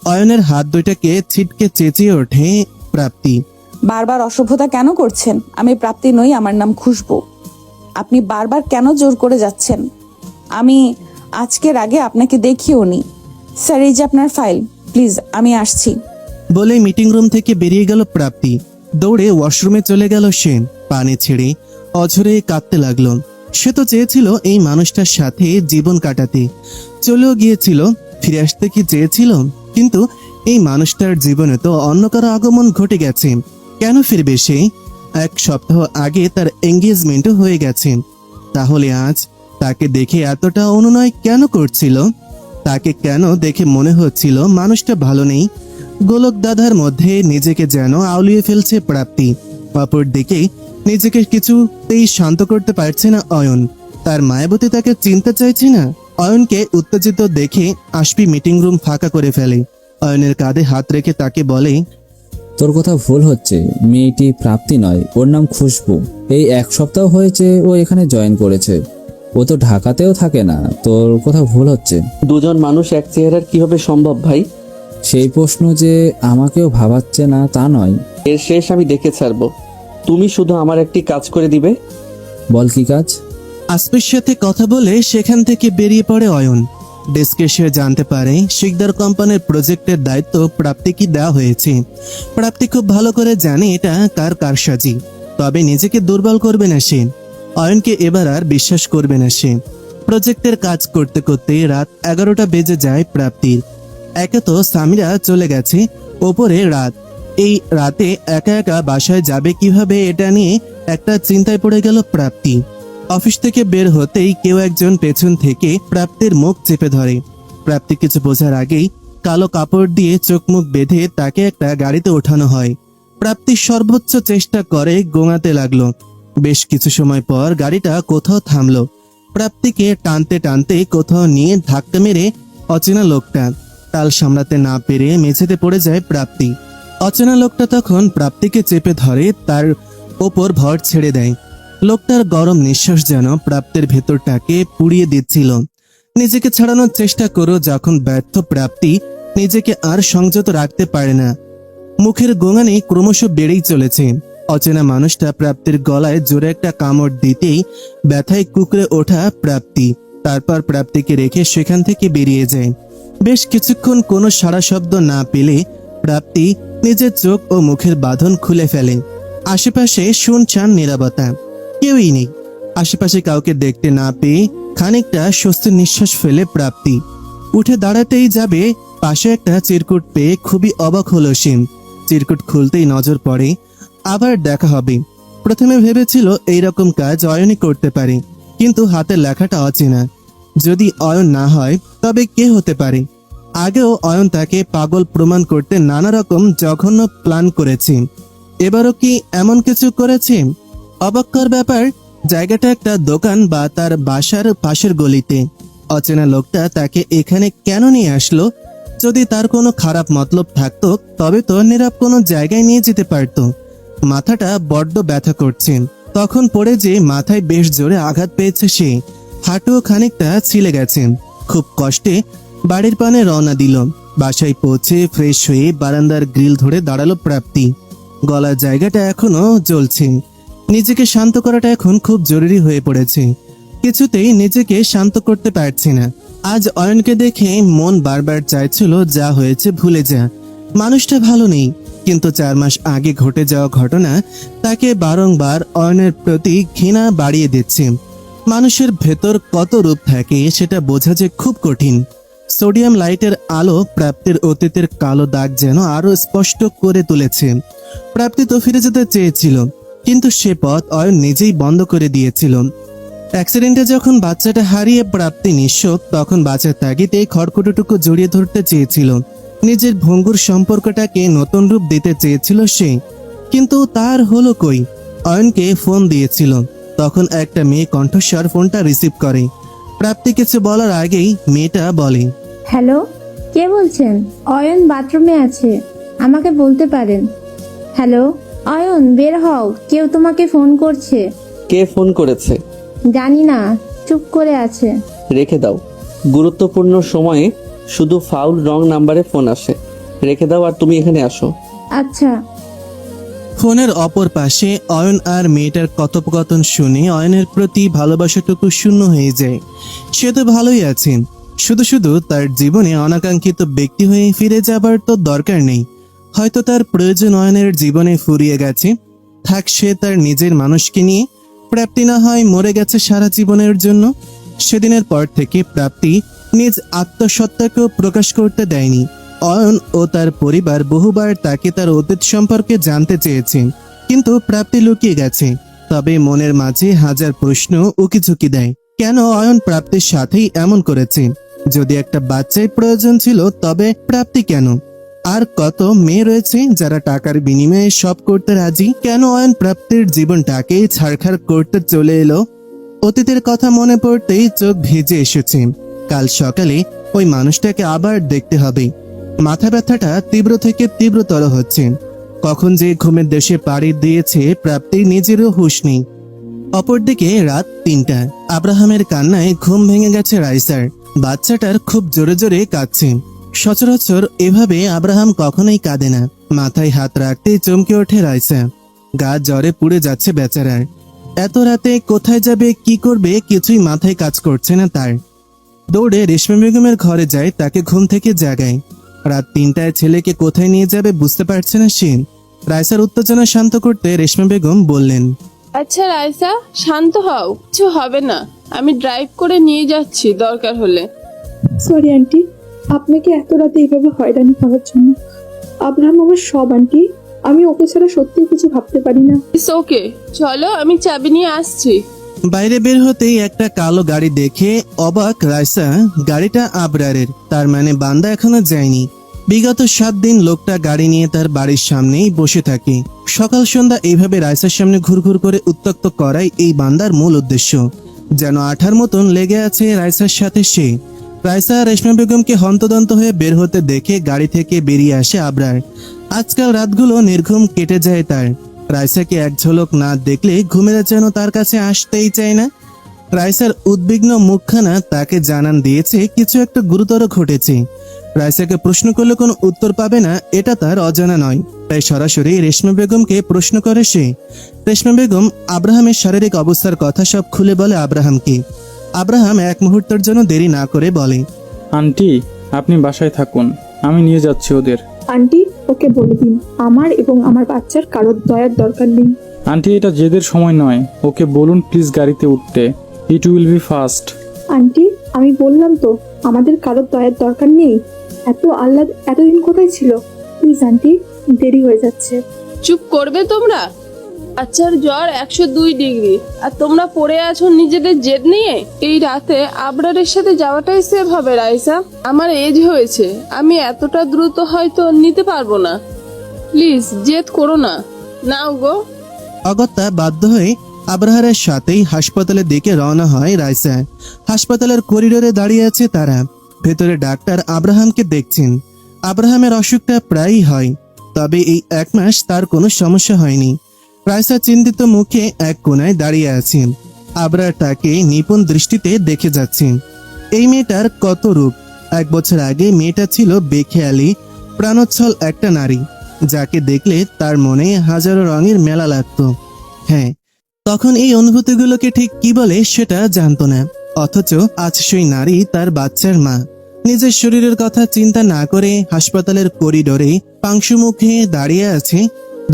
Speaker 1: অয়নের হাত দুইটাকে ছিটকে চেঁচিয়ে ওঠে প্রাপ্তি।
Speaker 2: বারবার অসভ্যতা কেন করছেন? আমি প্রাপ্তি নই, আমার নাম খুশবু। আপনি বারবার কেন জোর করে যাচ্ছেন? আমি আজকের আগে আপনাকে দেখিও নি। স্যার, এই যে আপনার ফাইল, প্লিজ আমি আসছি।
Speaker 1: বলে মিটিং রুম থেকে বেরিয়ে গেল প্রাপ্তি। দৌড়ে ওয়াশরুমে চলে গেল সে। পানি ছেড়ে অঝরে কাঁদতে লাগলো। সে তো চেয়েছিল এই মানুষটার সাথে জীবন কাটাতে, চলেও গিয়েছিল। ফিরে আসতে কি চেয়েছিল? কিন্তু এই মানুষটার জীবনে তো অন্য কারো আগমন ঘটে গেছে। কেন ফিরবে সে? 1 সপ্তাহ আগে তার এঙ্গেজমেন্টও হয়ে গেছে। তাহলে আজ তাকে দেখে এতটা অনুনয় কেন করছিল? তাকে কেন দেখে মনে হচ্ছিল মানুষটা ভালো নেই? গোলক দাদার মধ্যে নিজেকে যেন আউলিয়ে ফেলছে প্রাপ্তি। অপর দিকে নিজেকে কিছুতেই শান্ত করতে পারছে না অয়ন। তার মায়াবতী তাকে চিনতে চাইছে না। অয়নকে উত্তেজিত দেখে আশপি মিটিং রুম ফাঁকা করে ফেলে। অয়নের কাঁধে হাত রেখে তাকে বলে,
Speaker 9: তোর কথা ভুল হচ্ছে, মেয়েটি প্রাপ্তি নয়, ওর নাম খুশবু। এই 1 সপ্তাহ হয়েছে ও এখানে জয়েন করেছে। ও তো ঢাকাতেও থাকে না, তোর কথা ভুল হচ্ছে।
Speaker 3: দুজন মানুষ এক চেহারার কিভাবে সম্ভব ভাই?
Speaker 9: সেই প্রশ্ন যে আমাকেও ভাবাচ্ছে না তা নয়।
Speaker 3: এর শেষ আমি দেখে ছাড়বো। তুমি শুধু আমার একটি কাজ করে দিবে।
Speaker 9: বল কি কাজ?
Speaker 1: আশপির সাথে কথা বলে সেখান থেকে বেরিয়ে পড়ে অয়ন। ডেস্কে সে জানতে পারে শিকদার কোম্পানির প্রজেক্টের দায়িত্ব প্রাপ্তিকে দেওয়া হয়েছে। প্রাপ্তি খুব ভালো করে জানে এটা কার কারসাজি। তবে নিজেকে দুর্বল করবে না সে। অয়নকে এবার আর বিশ্বাস করবে না সে। প্রজেক্টের কাজ করতে করতে রাত 11টা বেজে যায় প্রাপ্তির। একে তো সামিরা চলে গেছে, ওপরে রাত। এই রাতে একা একা বাসায় যাবে কিভাবে, এটা নিয়ে একটা চিন্তায় পড়ে গেল প্রাপ্তি। অফিস থেকে বের হতেই কেউ একজন পেছন থেকে প্রাপ্তির মুখ চেপে ধরে। প্রাপ্তি কিছু বোঝার আগেই কালো কাপড় দিয়ে চোখ মুখ বেঁধে তাকে একটা গাড়িতে ওঠানো হয়। প্রাপ্তি সর্বোচ্চ চেষ্টা করে গোঙাতে লাগলো। বেশ কিছু সময় পর গাড়িটা কোথাও থামলো। প্রাপ্তিকে টানতে টানতে কোথাও নিয়ে ধাক্কা মেরে অচেনা লোকটা। তাল সামলাতে না পেরে মেঝেতে পড়ে যায় প্রাপ্তি। অচেনা লোকটা তখন প্রাপ্তিকে চেপে ধরে, তার ওপর ভর ছেড়ে দেয়। লোকটার গরম নিঃশ্বাস যেন প্রাপ্তির ভেতরটাকে পুড়িয়ে দিচ্ছিল। নিজেকে ছাড়ানোর চেষ্টা করো যখন ব্যর্থ প্রাপ্তি নিজেকে আর সংযত রাখতে পারে না। মুখের গোঙানি ক্রমশ বেড়েই চলেছে। অচেনা মানুষটা প্রাপ্তির গলায় জোরে একটা কামড় দিতেই ব্যথায় কুকড়ে ওঠা প্রাপ্তি তারপর প্রাপ্তিকে রেখে সেখান থেকে বেরিয়ে যায়। বেশ কিছুক্ষণ কোনো সাড়া শব্দ না পেলে প্রাপ্তি নিজের চোখ ও মুখের বাঁধন খুলে ফেলে। আশেপাশে শুনশান নীরবতা, কেউই নেই। আশেপাশে কাউকে দেখতে না পেয়ে খানিকটা স্বস্তির নিঃশ্বাস ফেলে প্রাপ্তি উঠে দাঁড়াতেই যাবে, পাশে একটা চিরকুট পেয়ে খুবই অবাক হলো সে। চিরকুট খুলতেই নজর পড়ে, আবার দেখা হবে। প্রথমে ভেবেছিল এইরকম কাজ অয়নই করতে পারে, কিন্তু হাতের লেখাটা অচেনা। যদি অয়ন না হয় তবে কে হতে পারে? আগেও অয়ন তাকে পাগল প্রমাণ করতে নানা রকম জঘন্য প্ল্যান করেছে। এবারও কি এমন কিছু করেছে? অবাক্যর ব্যাপার, জায়গাটা একটা দোকান বা তার বাসার পাশের গলিতে। অচেনা লোকটা তাকে এখানে কেন নিয়ে আসলো? যদি তার কোনো খারাপ মতলব থাকতো তবে তো নীরব কোনো জায়গায় নিয়ে যেতে পারতো। মাথাটা বড্ড ব্যথা করছে। তখন পড়ে যে মাথায় বেশ জোরে আঘাত পেয়েছে সে, হাঁটুও খানিকটা ছিলে গেছে। খুব কষ্টে বাড়ির পানে রওনা দিল। বাসায় পৌঁছে ফ্রেশ হয়ে বারান্দার গ্রিল ধরে দাঁড়ালো প্রাপ্তি। গলার জায়গাটা এখনো জ্বলছে। নিজেকে শান্ত করাটা এখন খুব জরুরি হয়ে পড়েছে। কিছুতেই নিজেকে শান্ত করতে পারছি না। আজ অয়নকে দেখে মন বারবার চাইছিল যা হয়েছে ভুলে যা, মানুষটা ভালো নেই। কিন্তু 4 মাস আগে ঘটে যাওয়া ঘটনা তাকে বারংবার অয়নের প্রতি ঘৃণা বাড়িয়ে দিচ্ছে। মানুষের ভেতর কত রূপ থাকে সেটা বোঝা যে খুব কঠিন। সোডিয়াম লাইটের আলো প্রাপ্তির অতীতের কালো দাগ যেন আরো স্পষ্ট করে তুলেছে। প্রাপ্তি তো ফিরে যেতে চেয়েছিল, কিন্তু সে পথ অয়ন নিজেই বন্ধ করে দিয়েছিল। অ্যাক্সিডেন্টে যখন বাচ্চাটা হারিয়ে প্রাপ্তি নিঃস্ব, তখন বাঁচার তাগিদে খড়কুটোটুকু জড়িয়ে ধরতে চেয়েছিল। নিজের ভঙ্গুর সম্পর্কটাকে নতুন রূপ দিতে চেয়েছিল সে, কিন্তু তার হলো কই। অয়নকে ফোন দিয়েছিল, তখন একটা মেয়ে কণ্ঠস্বর ফোনটা রিসিভ করে। প্রাপ্তি কিছু বলার আগেই মেয়েটা বলে,
Speaker 11: হ্যালো, কে বলছেন? অয়ন বাথরুমে আছে, আমাকে বলতে পারেন। হ্যালো অয়ন, বের হও, কেউ তোমাকে ফোন করছে।
Speaker 3: কে ফোন করেছে?
Speaker 11: জানি না, চুপ করে আছে।
Speaker 3: রেখে দাও, গুরুত্বপূর্ণ সময়ে শুধু ফাউল রং নাম্বারে ফোন আসে। রেখে দাও আর তুমি এখানে আসো।
Speaker 11: আচ্ছা।
Speaker 1: ফোনের অপর পাশে অয়ন আর মেয়েটার কথোপকথন শুনে অয়নের প্রতি ভালোবাসাটুকু শূন্য হয়ে যায়। সে তো ভালোই আছে, শুধু শুধু তার জীবনে অনাকাঙ্ক্ষিত ব্যক্তি হয়ে ফিরে যাবার তো দরকার নেই। হয়তো তার প্রয়োজন অয়নের জীবনে ফুরিয়ে গেছে, থাক সে তার নিজের মানুষকে নিয়ে। প্রাপ্তি না হয় মরে গেছে সারা জীবনের জন্য। সেদিনের পর থেকে প্রাপ্তি নিজ আত্মসত্তাকেও প্রকাশ করতে দেয়নি। অয়ন ও তার পরিবার বহুবার তাকে তার অতীত সম্পর্কে জানতে চেয়েছে, কিন্তু প্রাপ্তি লুকিয়ে গেছে। তবে মনের মাঝে হাজার প্রশ্ন উকিঝুঁকি দেয়। কেন অয়ন প্রাপ্তির সাথেই এমন করেছে? যদি একটা বাচ্চাই প্রয়োজন ছিল তবে প্রাপ্তি কেন? আর কত মেয়ে রয়েছে যারা টাকার বিনিময়ে সব করতে রাজি। কেন অয়ন প্রাপ্তির জীবনটাকে ছাড়খাড় করতে চলে এলো? অতীতের কথা মনে পড়তেই চোখ ভিজে এসেছে। কাল সকালে ওই মানুষটাকে আবার দেখতে হবে। মাথা ব্যথাটা তীব্র থেকে তীব্রতর হচ্ছে। কখন যে ঘুমের দেশে পাড়ি দিয়েছে প্রাপ্তির নিজেরও হুঁশ নেই। অপরদিকে রাত 3টা। আব্রাহামের কান্নায় ঘুম ভেঙে গেছে রাইসার। বাচ্চাটার খুব জোরে জোরে কাঁদছে। সচরাচর এভাবে আব্রাহাম কখনোই কাঁদে না। মাথায় হাত রাখতেই চমকে ওঠে রাইসা। গা জ্বরে পুড়ে যাচ্ছে বেচারার। এত রাতে কোথায় যাবে, কি করবে, কিছুই মাথায় কাজ করছে না তার। দৌড়ে রেশমা বেগমের ঘরে যায়, তাকে ঘুম থেকে জাগায়। রাত 3টায় ছেলেকে কোথায় নিয়ে যাবে বুঝতে পারছে না সে। রাইসার উত্তেজনা শান্ত করতে রেশমা বেগম বললেন,
Speaker 12: আচ্ছা রাইসা, শান্ত হও, কিছু হবে না, আমি ড্রাইভ করে নিয়ে যাচ্ছি দরকার হলে।
Speaker 8: সরি আন্টি, আপনাকে এত রাতে এইভাবে হয়রানি করার জন্য। আব্রাহাম আমার সব আন্টি, আমি ওকে ছাড়া সত্যি কিছু ভাবতে পারি না।
Speaker 12: ইটস ওকে, চলো আমি চাবি নিয়ে আসছি।
Speaker 1: বাইরে বের হতেই একটা কালো গাড়ি দেখে অবাক রাইসা। গাড়িটা আবরারের, তার মানে বান্দা এখনো যায়নি। বিগত 7 দিন লোকটা গাড়ি নিয়ে তার বাড়ির সামনেই বসে থাকে। সকাল সন্ধ্যা এইভাবে রাইসার সামনে ঘুরঘুর করে উত্ত্যক্ত করাই এই বান্দার মূল উদ্দেশ্য। যেন আঠার মতন লেগে আছে রাইসার সাথে সে। রাইসা রেশমা বেগমকে হন্তদন্ত হয়ে বের হতে দেখে গাড়ি থেকে বেরিয়ে আসে আবরার। আজকাল রাতগুলো নির্ঘুম কেটে যায় তার। রাইসাকে এক ঝলক না দেখলে ঘুমেরা যেন তার কাছে আসতেই চায় না। রাইসার উদ্বিগ্ন মুখখানা তাকে জানান দিয়েছে কিছু একটা গুরুতর ঘটেছে। রাইসাকে প্রশ্ন করলে কোনো উত্তর পাবে না এটা তার অজানা নয়, তাই সরাসরি রেশমা বেগমকে প্রশ্ন করে সে। রেশমা বেগম আব্রাহামের শারীরিক অবস্থার কথা সব খুলে বলে আব্রাহামকে। আব্রাহাম এক মুহূর্তের জন্য দেরি না করে বলে,
Speaker 4: আন্টি, আপনি বাসায় থাকুন, আমি নিয়ে যাচ্ছি ওদের।
Speaker 8: আন্টি, ওকে বলে দিন আমার এবং আমার বাচ্চার কারোর দয়ার দরকার নেই।
Speaker 4: আন্টি, এটা জেদের সময় নয়, ওকে বলুন প্লিজ গাড়িতে উঠতে। It will be fast.
Speaker 8: Aunty, আমি বললাম তো আমাদের কারোর দয়ার দরকার নেই। এত আহ্লাদ এতদিন কোথায় ছিল? প্লিজ আন্টি, দেরি হয়ে যাচ্ছে।
Speaker 12: চুপ করবে তোমরা? বাচ্চার জ্বর 102 ডিগ্রি আর তোমরা পড়ে আছো নিজেদের জেদ নিয়ে। এই রাতে আবরারের সাথে যাওয়াটাই সেভ হবে রাইসা। আমার এজ হয়েছে, আমি এতটা দ্রুত হয়তো নিতে পারবো না। প্লিজ জেদ করো না, নাও গো।
Speaker 1: অগত্যা বাধ্য হয়ে আবরাহারের সাথেই হাসপাতালের দিকে রওনা হয় রাইসা। হাসপাতালের করিডোরে দাঁড়িয়ে আছে তারা। ভেতরে ডাক্তার আব্রাহামকে দেখছেন। আব্রাহামের অসুখটা প্রায়ই হয়, তবে এই 1 মাস তার কোনো সমস্যা হয়নি। রাইসা চিন্তিত মুখে এক কোণায় দাঁড়িয়ে আছেন। আবরার তাকে নিপুণ দৃষ্টিতে দেখে যাচ্ছেন। এই মেয়েটার কত রূপ! 1 বছর আগে মেয়েটা ছিল বেখেয়ালি, প্রাণোচ্ছল একটা নারী, যাকে দেখলে তার মনে হাজারো রঙের মেলা লাগতো। হ্যাঁ, তখন এই অনুভূতিগুলোকে ঠিক কি বলে সেটা জানতো না। অথচ আজ সেই নারী তার বাচ্চার মা। নিজের শরীরের কথা চিন্তা না করে হাসপাতালের করিডোরে পাংশু মুখে দাঁড়িয়ে আছে।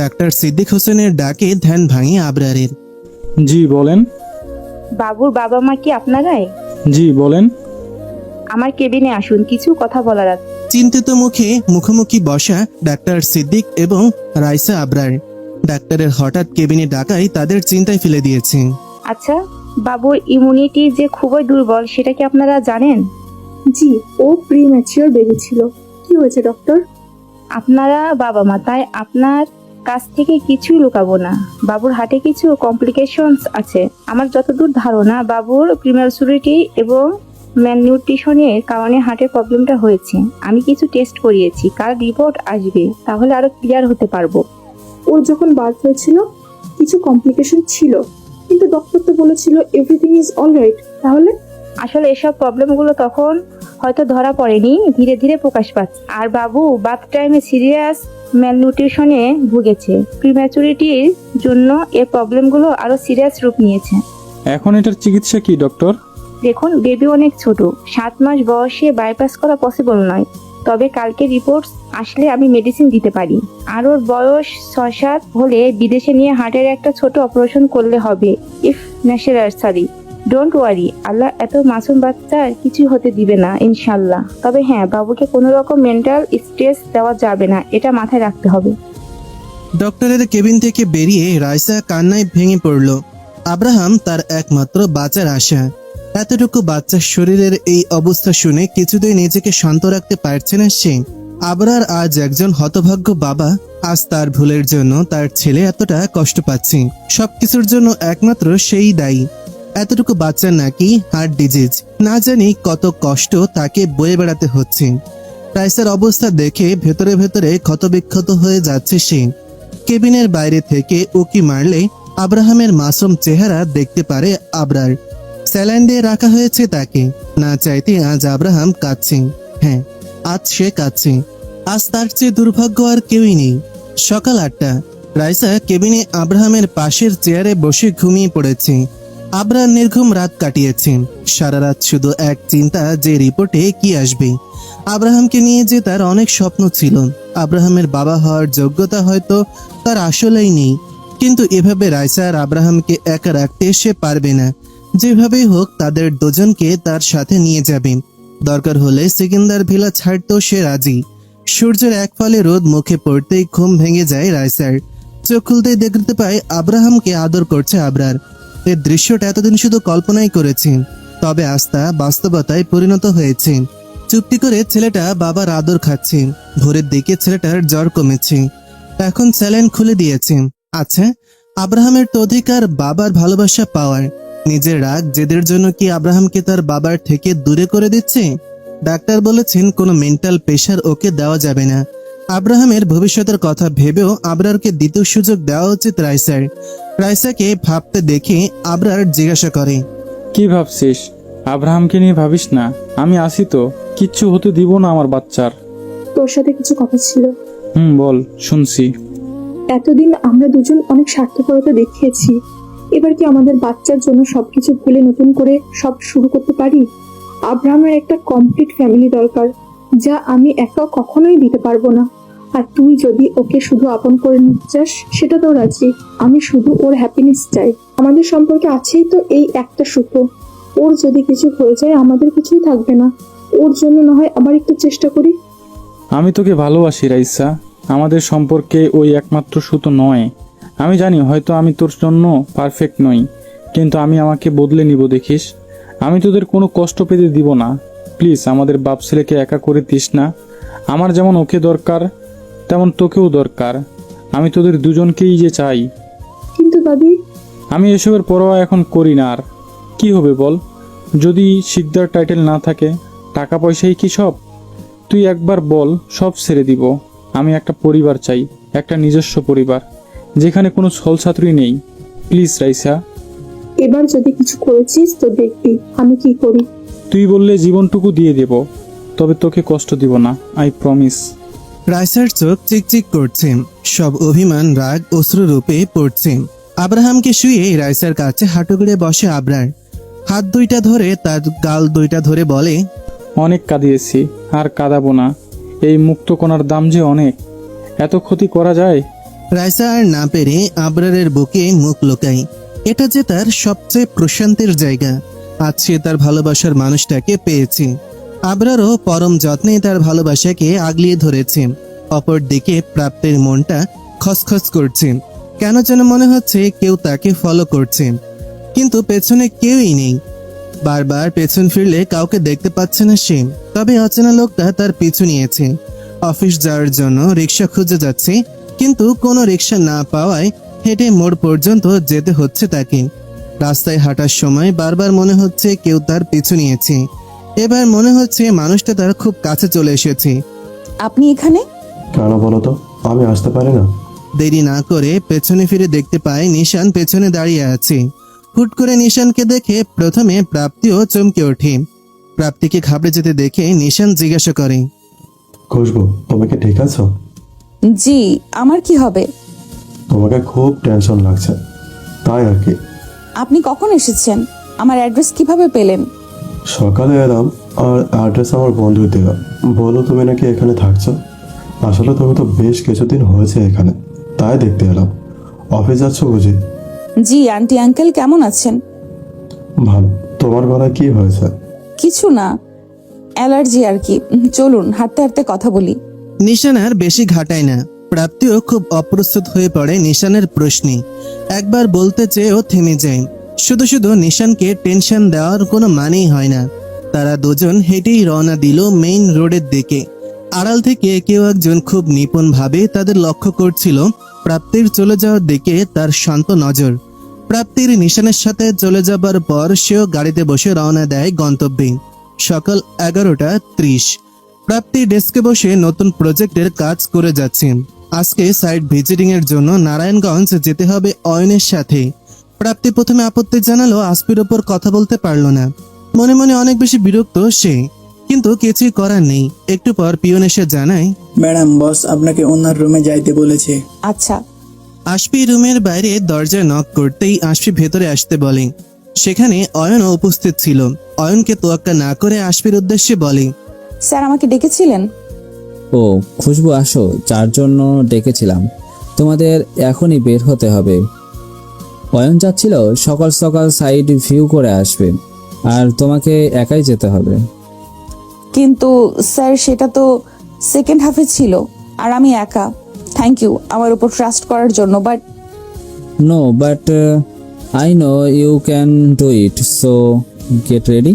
Speaker 1: ডাক্তার সিদ্দিক হোসেনের ডাকে ধ্যান ভাঙে আবরারের।
Speaker 4: জি বলেন।
Speaker 13: বাবুর বাবা মা কি আপনারাই?
Speaker 4: জি বলেন।
Speaker 13: আমার কেবিনে আসুন, কিছু কথা বলার আছে।
Speaker 1: চিন্তিত মুখে মুখোমুখি বসা ডাক্তার সিদ্দিক এবং রাইসা আবরার। ডাক্তারের হঠাৎ কেবিনে ডাকাই তাদের চিন্তায় ফেলে দিয়েছে।
Speaker 13: আচ্ছা, বাবুর ইমিউনিটি যে খুবই দুর্বল, সেটা কি আপনারা জানেন?
Speaker 8: জি, ও প্রি ম্যাচিওর বেবি ছিল। কি হয়েছে ডক্টর?
Speaker 13: আপনারা বাবা মা, তাই আপনার কাছ থেকে কিছুই লুকাবো না। বাবুর হার্টে কিছু কমপ্লিকেশনস আছে। আমার যতদূর ধারণা, বাবুর প্রিম্যাচুরিটি এবং ম্যালনিউট্রিশনের কারণে হার্টের প্রবলেমটা হয়েছে। আমি কিছু টেস্ট করিয়েছি, কাল রিপোর্ট আসবে, তাহলে আরো ক্লিয়ার হতে পারবো।
Speaker 8: ওর যখন বার্থ হয়েছিল কিছু কমপ্লিকেশন ছিল, কিন্তু ডক্টর তো বলেছিল এভরিথিং ইজ অলরাইট। তাহলে
Speaker 13: আসলে এসব প্রবলেমগুলো তখন হয়তো ধরা পড়েনি, ধীরে ধীরে প্রকাশ পাচ্ছে। আর বাবু বার্থ টাইমে সিরিয়াস ম্যালনিউট্রিশনে ভুগেছে। প্রিম্যাচুরিটির জন্য এই প্রবলেমগুলো আরো সিরিয়াস রূপ নিয়েছে।
Speaker 4: এখন এটার চিকিৎসা কি ডক্টর?
Speaker 13: দেখুন, বেবি অনেক ছোট, 7 মাস বয়সে বাইপাস করা পসিবল নয়। তবে কালকে রিপোর্টস আসলে আমি মেডিসিন দিতে পারি। আর ওর বয়স 6-7 হলে বিদেশে নিয়ে হার্টের একটা ছোট অপারেশন করলে হবে, ইফ নেসেসারি। ডোন্ট ওয়ারি, আল্লাহ এত মাসুম বাচ্চার কিছু হতে দিবে না ইনশাল্লাহ। তবে হ্যাঁ, বাবুকে কোনো রকম মেন্টাল স্ট্রেস দেওয়া যাবে না, এটা মাথায় রাখতে হবে।
Speaker 1: ডক্টরের কেবিন থেকে বেরিয়ে রাইসা কান্নায় ভেঙে পড়ল। আব্রাহাম তার একমাত্র বাঁচার আশা। এতটুকু বাচ্চার শরীরের এই অবস্থা শুনে কিছুতেই নিজেকে শান্ত রাখতে পারছে না সে। আবরার আজ একজন হতভাগ্য বাবা। আজ তার ভুলের জন্য তার ছেলে এতটা কষ্ট পাচ্ছে। সবকিছুর জন্য একমাত্র সেই দায়ী। এতটুকু বাচ্চার নাকি হার্ট ডিজিজ। না জানি কত কষ্ট তাকে বয়ে বেড়াতে হচ্ছে। রাইসার অবস্থা দেখে ভেতরে ভেতরে ক্ষতবিক্ষত হয়ে যাচ্ছে সে। কেবিনের বাইরে থেকে উকি মারলে আব্রাহামের মাসুম চেহারা দেখতে পারে আবরার। স্যালাইন দিয়ে রাখা হয়েছে তাকে। না চাইতে আজ আব্রাহাম কাঁদছে। হ্যাঁ, আজ সে কাঁদছে। আজ তার চেয়ে দুর্ভাগ্য আর কেউই নেই। সকাল 8টা। রাইসা কেবিনে আব্রাহামের পাশের চেয়ারে বসে ঘুমিয়ে পড়েছে। আবরার নির্ঘুম রাত কাটিয়েছে। সারা রাত শুধু এক চিন্তা, যে রিপোর্টে কি আসবে। আব্রাহামকে নিয়ে যে তার অনেক স্বপ্ন ছিল। আব্রাহামের বাবা হওয়ার যোগ্যতা হয়তো তার আসলেই নেই, কিন্তু এভাবে রাইসা আর আব্রাহামকে একা রাখতে সে পারবে না। যেভাবেই হোক তাদের দুজনকে তার সাথে নিয়ে যাবে। দরকার হলে সেকেন্দার ভিলা ছাড়তেও সে রাজি। সূর্যের এক ফালে রোদ মুখে পড়তেই ঘুম ভেঙে যায় রাইসার। চোখ খুলতেই দেখতে পায় আব্রাহামকে আদর করছে আবরার। এই দৃশ্যটা এতদিন শুধু কল্পনাই করেছে, তবে আজ তা বাস্তবতায় পরিণত হয়েছে। চুপটি করে ছেলেটা বাবার আদর খাচ্ছে। ভোরের দিকে ছেলেটার জ্বর কমেছে। এখন স্যালাইন খুলে দিয়েছে। আচ্ছা, আব্রাহামের তো অধিকার বাবার ভালোবাসা পাওয়ার। নিজের রাগ জেদের জন্য কি আব্রাহামকে তার বাবার থেকে দূরে করে দিচ্ছে? ডাক্তার বলেছেন কোনো মেন্টাল প্রেশার ওকে দেওয়া যাবে না। আব্রাহামের ভবিষ্যতের কথা ভেবেও আবরারকে দ্বিতীয় সুযোগ দেওয়া উচিত রাইসার। রাইসাকে ভাবতে দেখে আবরার জিজ্ঞাসা করে,
Speaker 4: কি ভাবছিস? আব্রাহামকে নিয়ে ভাবিস না, আমি আসি তো, কিচ্ছু হতে দিব না আমার বাচ্চার।
Speaker 8: তোর সাথে কিছু কথা ছিল।
Speaker 4: বল, শুনছি।
Speaker 8: এতদিন আমরা দুজন অনেক স্বার্থপরতা দেখিয়েছি। এবার কি আমাদের বাচ্চার জন্য সবকিছু ভুলে নতুন করে সব শুরু করতে পারি? আব্রাহামের একটা কমপ্লিট ফ্যামিলি দরকার, যা আমি একা কখনোই দিতে পারবো না। আর তুই যদি ওকে শুধু আপন করে নিতে চাস, সেটা তো রাজি। আমি শুধু ওর হ্যাপিনেস চাই। আমাদের সম্পর্কে আছেই তো এই একটা সুখ। ওর যদি কিছু হয়ে যায় আমাদের কিছুই থাকবে না। ওর জন্য না হয় আবার একটু চেষ্টা করি।
Speaker 4: আমি তোকে ভালোবাসি রাইসা। আমাদের সম্পর্কে ওই একমাত্র সুতো নয়। আমি জানি হয়তো আমি তোর জন্য পারফেক্ট নই, কিন্তু আমি আমাকে বদলে নিব, দেখিস। আমি তোদের কোনো কষ্ট পেতে দিব না। প্লিজ, আমাদের বাপ ছেলেকে একা করে দিস না। আমার যেমন ওকে দরকার, তেমন তোকেও দরকার। আমি তোদের দুজনকেই যে চাই।
Speaker 8: কিন্তু দাদি,
Speaker 4: আমি এসবের পরোয়া এখন করি না আর। কি হবে বল, যদি শিকদার টাইটেল না থাকে, টাকা পয়সাই কি সব? তুই একবার বল, সব ছেড়ে দিব। আমি একটা পরিবার চাই, একটা নিজস্ব পরিবার, যেখানে কোনো ছলছাত্রী নেই। প্লিজ রাইসা।
Speaker 8: এবার যদি কিছু করেছিস তো দেখবি আমি কি করি।
Speaker 4: তুই বললে জীবনটুকু দিয়ে দেব, তবে তোকে কষ্ট দিব না, আই প্রমিস।
Speaker 1: রাইসার চোখ চিকচিক করছে, সব অভিমান রাগ অশ্রুরূপে পড়ছে। আব্রাহামকে শুয়ে রাইসার কাছে হাঁটু গেড়ে বসে আবরার, হাত দুইটা ধরে তার গাল দুইটা ধরে বলে,
Speaker 4: অনেক কাঁদিয়েছি, আর কাঁদাবো না। এই মুক্তকণার দাম যে অনেক, এত ক্ষতি করা যায়?
Speaker 1: রাইসা আর না পেরে আবরারের বুকে মুখ লুকায়। এটা যে তার সবচেয়ে প্রশান্তির জায়গা। আজ সে তার ভালোবাসার মানুষটাকে পেয়েছে। আবরারও পরম যত্নে তার ভালোবাসাকে আগলিয়ে ধরেছে। অপরদিকে প্রাপ্তের মনটা খসখস করছে। কেন যেন মনে হচ্ছে কেউ তাকে ফলো করছে, কিন্তু পেছনে কেউই নেই। বারবার পেছন ফিরলে কাউকে দেখতে পাচ্ছে না সে। তবে অচেনা লোকটা তার পিছু নিয়েছে। অফিস যাওয়ার জন্য রিক্সা খুঁজে যাচ্ছে, কিন্তু কোনো রিক্সা না পাওয়ায় হেঁটে মোড় পর্যন্ত যেতে হচ্ছে তাকে। রাস্তায় হাঁটার সময় বারবার মনে হচ্ছে কেউ তার পিছু নিয়েছে। এবার মনে হচ্ছে মানুষটা তার খুব কাছে চলে এসেছে।
Speaker 2: আপনি এখানে?
Speaker 7: কেন বলো তো, আমি আসতে পারি না?
Speaker 1: দেরি না করে পেছনে ফিরে দেখতে পায় নিশান পেছনে দাঁড়িয়ে আছে। হুট করে নিশানকে দেখে প্রথমে প্রাপ্তিও চমকে ওঠে। প্রাপ্তিকে ঘাবড়ে যেতে দেখে নিশান জিজ্ঞাসা করে,
Speaker 7: খুশবু, তুমি কি ঠিক আছো?
Speaker 2: জি, আমার কি হবে?
Speaker 7: তোমাকে খুব টেনশন লাগছে, তাই আর কি।
Speaker 2: আপনি কখন এসেছেন? আমার অ্যাড্রেস কিভাবে পেলেন?
Speaker 7: সকালে এলাম, আর অ্যাড্রেস আমার বন্ধু দিল। বলো তুমি নাকি এখানে থাকছো। আসলে তুমি তো বেশ কিছুদিন হয়েছে এখানে, তাই দেখতে এলাম। অফিস যাচ্ছ বুঝি?
Speaker 2: জি, আন্টি আঙ্কেল কেমন আছেন?
Speaker 7: ভালো। তোমার গলায় কি হয়েছে?
Speaker 2: কিছু না, অ্যালার্জি আর কি। চলুন হাঁটতে হাঁটতে কথা বলি।
Speaker 1: নিশান আর বেশি ঘাটায় না। প্রাপ্তিও খুব অপ্রস্তুত হয়ে পড়ে নিশানের প্রশ্নে। একবার বলতে চেয়েও থেমে যায়। শুধু শুধু নিশানকে টেনশন দেওয়ার কোনো মানেই হয় না। তারা দুজন হেঁটেই রওনা দিল মেইন রোডের দিকে। আড়াল থেকে কেউ একজন খুব নিপুণভাবে তাদের লক্ষ্য করছিল। প্রাপ্তির চলে যাওয়ার দিকে তার শান্ত নজর। প্রাপ্তির নিশানের সাথে চলে যাবার পর সেও গাড়িতে বসে রওনা দেয় গন্তব্যে। সকাল 11:30। প্রাপ্তি ডেস্কে বসে নতুন প্রজেক্টের কাজ করে যাচ্ছে। আজকে সাইট ভিজিটিং এর জন্য নারায়ণগঞ্জ যেতে হবে অয়নের সাথে। প্রাপ্তি প্রথমে আপত্তি জানালো, আসপির ওপর কথা বলতে পারলো না। মনে মনে অনেক বেশি বিরক্ত সে, কিন্তু কিছুই করার নেই। একটু পর পিয়ন এসে জানায়,
Speaker 14: ম্যাডাম, বস আপনাকে ওনার রুমে যাইতে বলেছে।
Speaker 2: আচ্ছা।
Speaker 1: আশফি রুমের বাইরে দরজায় নক করতেই আশফি ভেতরে আসতে বলে। সেখানে অয়নও উপস্থিত ছিল। অয়নকে তোয়াক্কা না করে আশফির উদ্দেশ্যে বলে,
Speaker 2: স্যার আমাকে ডেকেছিলেন?
Speaker 9: ও খুশবু, আসো, যার জন্য ডেকেছিলাম। তোমাদের এখনই বের হতে হবে। অয়ন যাচ্ছিল সকাল সকাল সাইড ভিউ করে আসবে, আর তোমাকে একাই যেতে হবে।
Speaker 2: কিন্তু স্যার সেটা তো সেকেন্ড হাফে ছিল, আর আমি একা। থ্যাংক ইউ আমার উপর ট্রাস্ট করার জন্য, but
Speaker 9: no, but I know you can do it, so get ready.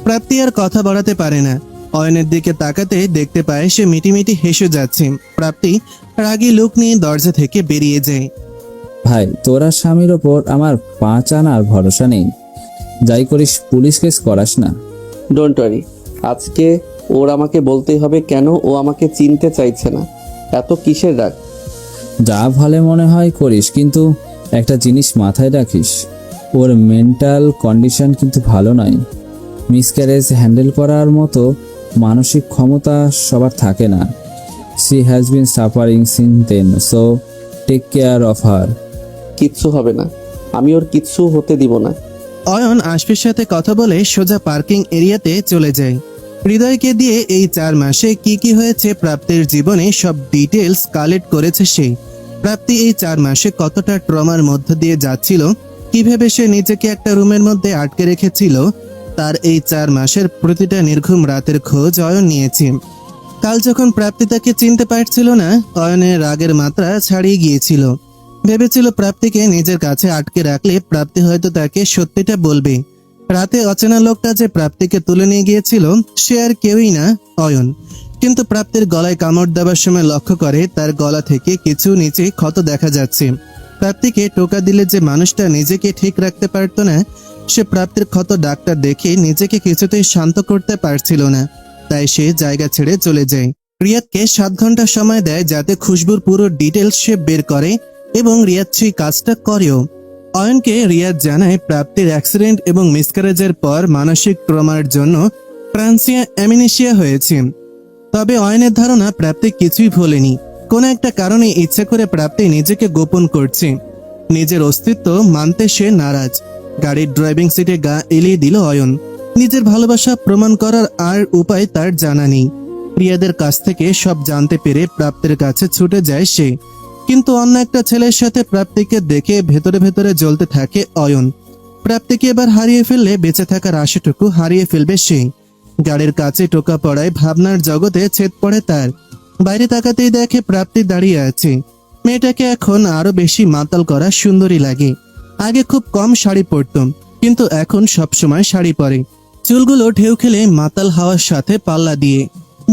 Speaker 1: Prapti আর কথা বাড়াতে পারে না। অয়নের দিকে তাকাতে দেখতে পায় সে মিটিমিটি হেসে যাচ্ছে। প্রাপ্তি রাগী লুক নিয়ে দরজা থেকে বেরিয়ে যায়।
Speaker 9: ভাই, তোরা স্বামীর ওপর আমার 5 আনার ভরসা নেই। যাই করিস পুলিশ কেস করাস না।
Speaker 3: ডোন্ট ওয়ারি, আজকে ওর আমাকে বলতেই হবে কেন ও আমাকে চিনতে চাইছে না। এত কিসের রাগ?
Speaker 9: যা ভালো মনে হয় করিস, কিন্তু একটা জিনিস মাথায় রাখিস, ওর মেন্টাল কন্ডিশন কিন্তু ভালো নয়। মিসক্যারেজ হ্যান্ডেল করার মতো মানসিক ক্ষমতা সবার থাকে না। She has been suffering since then, so take care of her.
Speaker 3: কিচ্ছু হবে না, আমি ওর কিচ্ছু হতে দিব না।
Speaker 1: অয়ন আশফির সাথে কথা বলে সোজা পার্কিং এরিয়াতে চলে যায়। হৃদয়কে দিয়ে এই 4 মাসে কি কি হয়েছে প্রাপ্তির জীবনে সব ডিটেলস কালেক্ট করেছে সে। প্রাপ্তি এই 4 মাসে কতটা ট্রমার মধ্য দিয়ে যাচ্ছিল, কিভাবে সে নিজেকে একটা রুমের মধ্যে আটকে রেখেছিল, তার এই 4 মাসের প্রতিটা নির্ঘুম রাতের খোঁজ অয়ন নিয়েছে। কাল যখন প্রাপ্তি তাকে চিনতে পারছিল না, অয়নের রাগের মাত্রা ছাড়িয়ে গিয়েছিল। ভেবেছিল প্রাপ্তিকে নিজের কাছে আটকে রাখলে প্রাপ্তি হয়তো তাকে সত্যিটা বলবে। রাতে অচেনা লোকটা যে প্রাপ্তিকে তুলে নিয়ে গিয়েছিল সে আর কেউই না, অয়ন। কিন্তু প্রাপ্তির গলায় কামড় দেওয়ার সময় লক্ষ্য করে তার গলা থেকে কিছু নিচে ক্ষত দেখা যাচ্ছে। প্রাপ্তিকে টোকা দিলে যে মানুষটা নিজেকে ঠিক রাখতে পারতো না, সে প্রাপ্তির ক্ষত ডাক্তার দেখে নিজেকে কিছুতেই শান্ত করতে পারছিল না, তাই সে জায়গা ছেড়ে চলে যায়। রিয়াদকে 7 ঘন্টা সময় দেয় যাতে খুশবুর পুরো ডিটেলস সে বের করে, এবং রিয়াদ সেই কাজটা করেও। অয়নকে রিয়াদ জানায় প্রাপ্তির অ্যাক্সিডেন্ট এবং মিসক্যারেজের পর মানসিক ট্রমার জন্য ট্রান্সিয়া অ্যামনেশিয়া হয়েছে। তবে অয়নের ধারণা প্রাপ্তি কিছুই ভোলেনি, কোনো একটা কারণে ইচ্ছে করে প্রাপ্তি নিজেকে গোপন করছে। নিজের অস্তিত্ব মানতে সে নারাজ। গাড়ির ড্রাইভিং সিটে গা এলিয়ে দিল অয়ন। নিজের ভালোবাসা প্রমাণ করার আর উপায় তার জানা নেই। রিয়াদের কাছ থেকে সব জানতে পেরে প্রাপ্তির কাছে ছুটে যায় সে, কিন্তু অন্য একটা ছেলের সাথে প্রাপ্তিকে দেখে ভেতরে ভেতরে জ্বলতে থাকে অয়ন। প্রাপ্তিকে এবার হারিয়ে ফেললে বেঁচে থাকার আশাটুকু হারিয়ে ফেলবে সে। গাড়ির কাছে টোকা পড়ায় ভাবনার জগতে ছেদ পড়ে তার। বাইরে তাকাতেই দেখে প্রাপ্তি দাঁড়িয়ে আছে। মেয়েটাকে এখন আরো বেশি মাতাল করা সুন্দরী লাগে। আগে খুব কম শাড়ি পরত, কিন্তু এখন সবসময় শাড়ি পরে। চুলগুলো ঢেউ খেলে মাতাল হাওয়ার সাথে পাল্লা দিয়ে।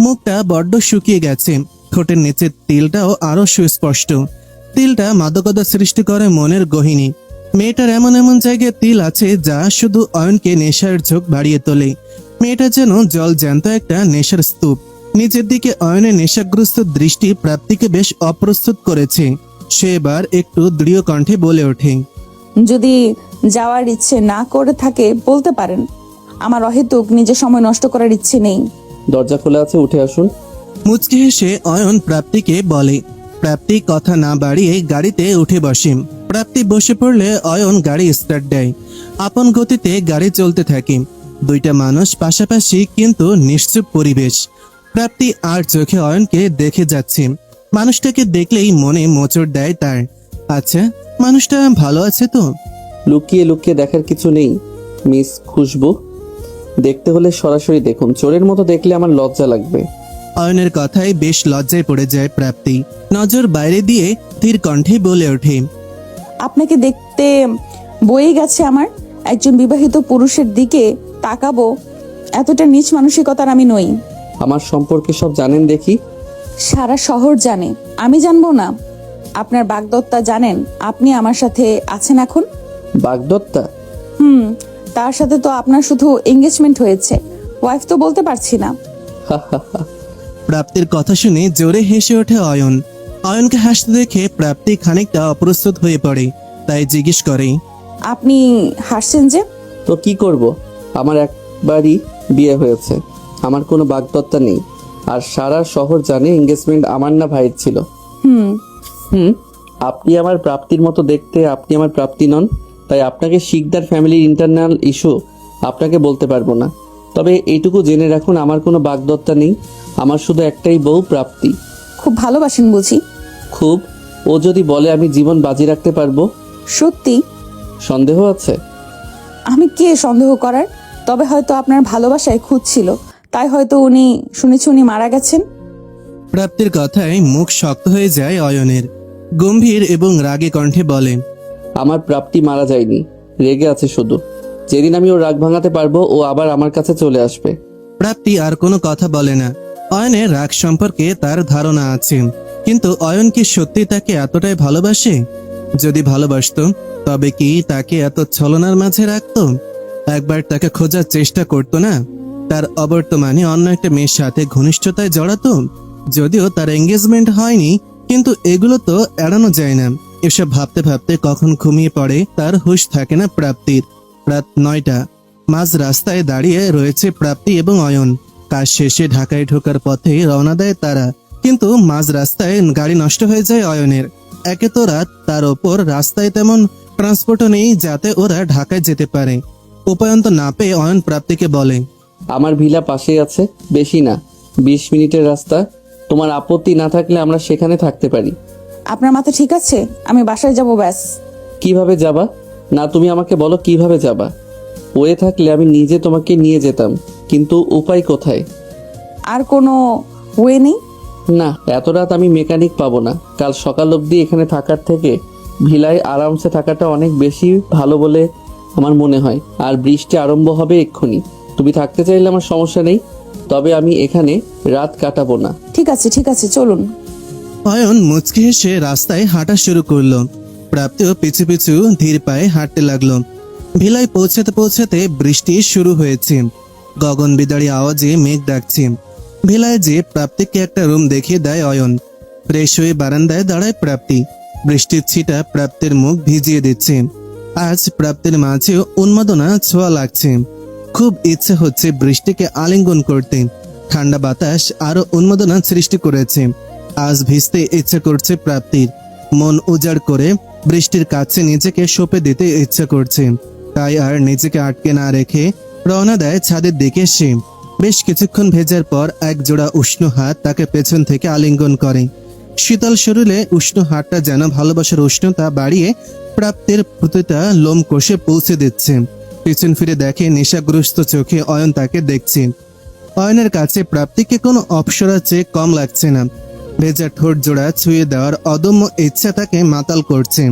Speaker 1: মুখটা বড্ড শুকিয়ে গেছে, ঠোঁটের নিচের তিলটাও আরো সুস্পষ্ট। তিলটা মাদকতা সৃষ্টি করে মনের গহিনী। মেয়েটার এমন এমন জায়গায় তিল আছে যা শুধু অয়নকে নেশার ঝোঁক বাড়িয়ে তোলে। মেয়েটা যেন জল জ্যান্ত একটা নেশার স্তূপ। নিজের দিকে অয়নের নেশাগ্রস্ত দৃষ্টি প্রাপ্তিকে বেশ অপ্রস্তুত করেছে। সে এবার একটু দৃঢ় কণ্ঠে বলে ওঠে,
Speaker 2: যদি যাওয়ার ইচ্ছে না করে থাকে বলতে পারেন, আমার অহেতুক নিজের সময় নষ্ট করার ইচ্ছে নেই।
Speaker 3: দরজা খোলা আছে, উঠে আসুন।
Speaker 1: মুচকি হেসে অয়ন প্রাপ্তিকে বলে। প্রাপ্তি কথা না বাড়িয়ে গাড়িতে উঠে বসে। প্রাপ্তি বসে পড়লে অয়ন গাড়ি স্টার্ট দেয়। আপন গতিতে গাড়ি চলতে থাকে। দুইটা মানুষ পাশাপাশি, কিন্তু নিশ্চুপ পরিবেশ। প্রাপ্তি আর চোখে অয়নকে দেখে যাচ্ছে। মানুষটাকে দেখলেই মনে মোচড় দেয় তার। আচ্ছা, মানুষটা ভালো আছে তো?
Speaker 3: লুকিয়ে লুকিয়ে দেখার কিছু নেই মিস খুশবু। দেখতে হলে সরাসরি দেখুন, চোরের মতো দেখলে আমার লজ্জা লাগবে।
Speaker 1: অয়নের কথায় বেশ লজ্জায় পড়ে যায় প্রাপ্তি। নজর বাইরে দিয়ে ধীর কণ্ঠে বলে ওঠে,
Speaker 2: আপনাকে দেখতে বয়ে গেছে আমার। একজন বিবাহিত পুরুষের দিকে তাকাবো এতটা নীচ মানসিকতার আমি নই।
Speaker 3: আমার সম্পর্কে সব জানেন দেখি।
Speaker 2: সারা শহর জানে, আমি জানবো না? আপনার বাগদত্তা জানেন আপনি আমার সাথে আছেন এখন?
Speaker 3: বাগদত্তা?
Speaker 2: তার সাথে তো আপনার শুধু এঙ্গেজমেন্ট হয়েছে, ওয়াইফ তো বলতে পারছি না।
Speaker 1: প্রাপ্তির কথা শুনে জোরে হেসে ওঠে অয়ন। অয়নকে হাসতে দেখে প্রাপ্তি খানিকটা অপ্রস্তুত হয়ে পড়ে, তাই জিজ্ঞেস করে,
Speaker 2: আপনি হাসছেন যে?
Speaker 3: তো কি করব, আমার একবারই বিয়ে হয়েছে, আমার কোনো বাগদত্তা নেই। আর সারা শহর জানে এঙ্গেজমেন্ট আমার না ভাইয়ের ছিল। আপনি আমার প্রাপ্তির মতো দেখতে, আপনি আমার প্রাপ্তি নন, তাই আপনাকে শিকদার ফ্যামিলির ইন্টারনাল ইস্যু আপনাকে বলতে পারবো না। তবে এইটুকু জেনে রাখুন, আমার কোনো বাগদত্তা নেই, আমার শুধু একটাই বউ প্রাপ্তি।
Speaker 2: খুব ভালোবাসেন বুঝি?
Speaker 3: খুব। ও যদি বলে আমি জীবন বাজি রাখতে পারবো।
Speaker 2: সত্যি?
Speaker 3: সন্দেহ আছে?
Speaker 2: আমি কে সন্দেহ করার? তবে হয়তো আপনার ভালোবাসায় খুঁত ছিল, তাই হয়তো শুনেছি উনি মারা গেছেন।
Speaker 1: প্রাপ্তির কথায় মুখ শক্ত হয়ে যায় অয়নের। গম্ভীর এবং রাগে কণ্ঠে বলে,
Speaker 3: আমার প্রাপ্তি মারা যায়নি, রেগে আছে শুধু। যেদিন আমি ওর রাগ ভাঙাতে পারবো, ও আবার আমার কাছে চলে আসবে।
Speaker 1: প্রাপ্তি আর কোনো কথা বলে না। অয়নের রাগ সম্পর্কে তার ধারণা আছে, কিন্তু অয়ন কি সত্যি তাকে এতটাই ভালোবাসে? যদি ভালোবাসতো তবে কি তাকে এত ছলনার মাঝে রাখতো? একবার তাকে খোঁজার চেষ্টা করতো না? তার অবর্তমানে অন্য একটা মেয়ের সাথে ঘনিষ্ঠতায় জড়াতো। যদিও তার এঙ্গেজমেন্ট হয়নি, কিন্তু এগুলো তো এড়ানো যায় না। এসব ভাবতে ভাবতে কখন ঘুমিয়ে পড়ে তার হুঁশ থাকে না প্রাপ্তির। রাত 9টা। মাঝ রাস্তায় দাঁড়িয়ে রয়েছে প্রাপ্তি এবং অয়ন। কাজ শেষে ঢাকায় ঢোকার পথে রওনা দেয় তারা, কিন্তু মাঝ রাস্তায় গাড়ি নষ্ট হয়ে যায় অয়নের। একে তো রাত, তার ওপর রাস্তায় তেমন ট্রান্সপোর্টও নেই যাতে ওরা ঢাকায় যেতে পারে। উপায়ন্ত না পেয়ে অয়ন প্রাপ্তিকে বলে,
Speaker 3: আমার ভিলা পাশেই আছে, বেশি না 20 মিনিটের রাস্তা। তোমার আপত্তি না থাকলে আমরা সেখানে থাকতে পারি।
Speaker 2: আপনার মাথা ঠিক আছে? আমি বাসায় যাব ব্যাস।
Speaker 3: কিভাবে যাবা? না, তুমি আমাকে বলো কিভাবে যাবা। ওয়ে থাকলে আমি নিজে তোমাকে নিয়ে যেতাম, কিন্তু উপায় কোথায়?
Speaker 2: আর কোনো ওয়ে নেই?
Speaker 3: না, এত রাত আমি মেকানিক পাবো না। কাল সকাল অবধি এখানে থাকার থেকে ভিলায় আরামসে থাকাটা অনেক বেশি ভালো বলে আমার মনে হয়। আর বৃষ্টি আরম্ভ হবে এক্ষুনি। তুমি থাকতে চাইলে আমার সমস্যা নেই, তবে আমি এখানে রাত কাটাবো না।
Speaker 2: ঠিক আছে, চলুন।
Speaker 1: অয়ন মুচকি হেসে রাস্তায় হাঁটা শুরু করলো। প্রাপ্তিও পিছু পিছু ধীর পায়ে হাঁটতে লাগলো। ভিলায় পৌঁছাতে পৌঁছাতে বৃষ্টি শুরু হয়েছে। গগন বিদারী আওয়াজে মেঘ ডাকছে। ভিলায় যে প্রাপ্তিকে একটা রুম দেখিয়ে দেয় অয়ন। ফ্রেশ হয়ে বারান্দায় দাঁড়ায় প্রাপ্তি। বৃষ্টির ছিটা প্রাপ্তির মুখ ভিজিয়ে দিচ্ছে। আজ প্রাপ্তির মাঝেও উন্মাদনা ছোঁয়া লাগছে। খুব ইচ্ছে হচ্ছে বৃষ্টিকে আলিঙ্গন করতে। ঠান্ডা বাতাস আরো উন্মাদনা সৃষ্টি করেছে। আজ ভিজতে ইচ্ছে করছে প্রাপ্তির। মন উজাড় করে বৃষ্টির কাছে নিজেকে সঁপে দিতে ইচ্ছা করছে। তাই আর নিজেকে আটকে না রেখে রওনা দেয় ছাদের দিকে সে। বেশ কিছুক্ষণ ভেজার পর এক জোড়া উষ্ণ হাত তাকে পেছন থেকে আলিঙ্গন করে। শীতল শরীরে উষ্ণ হাতটা যেন ভালোবাসার উষ্ণতা বাড়িয়ে প্রাপ্তির প্রতিটা লোম কষে পৌঁছে দিচ্ছে। পিছন ফিরে দেখে নেশাগ্রস্ত চোখে অয়ন তাকে দেখছে। অয়নের কাছে প্রাপ্তিকে কোনো অপসরা চেয়ে কম লাগছে না। ভেজা ঠোঁট জোড়া ছুঁয়ে দেওয়ার অদম্য ইচ্ছা তাকে মাতাল করছে।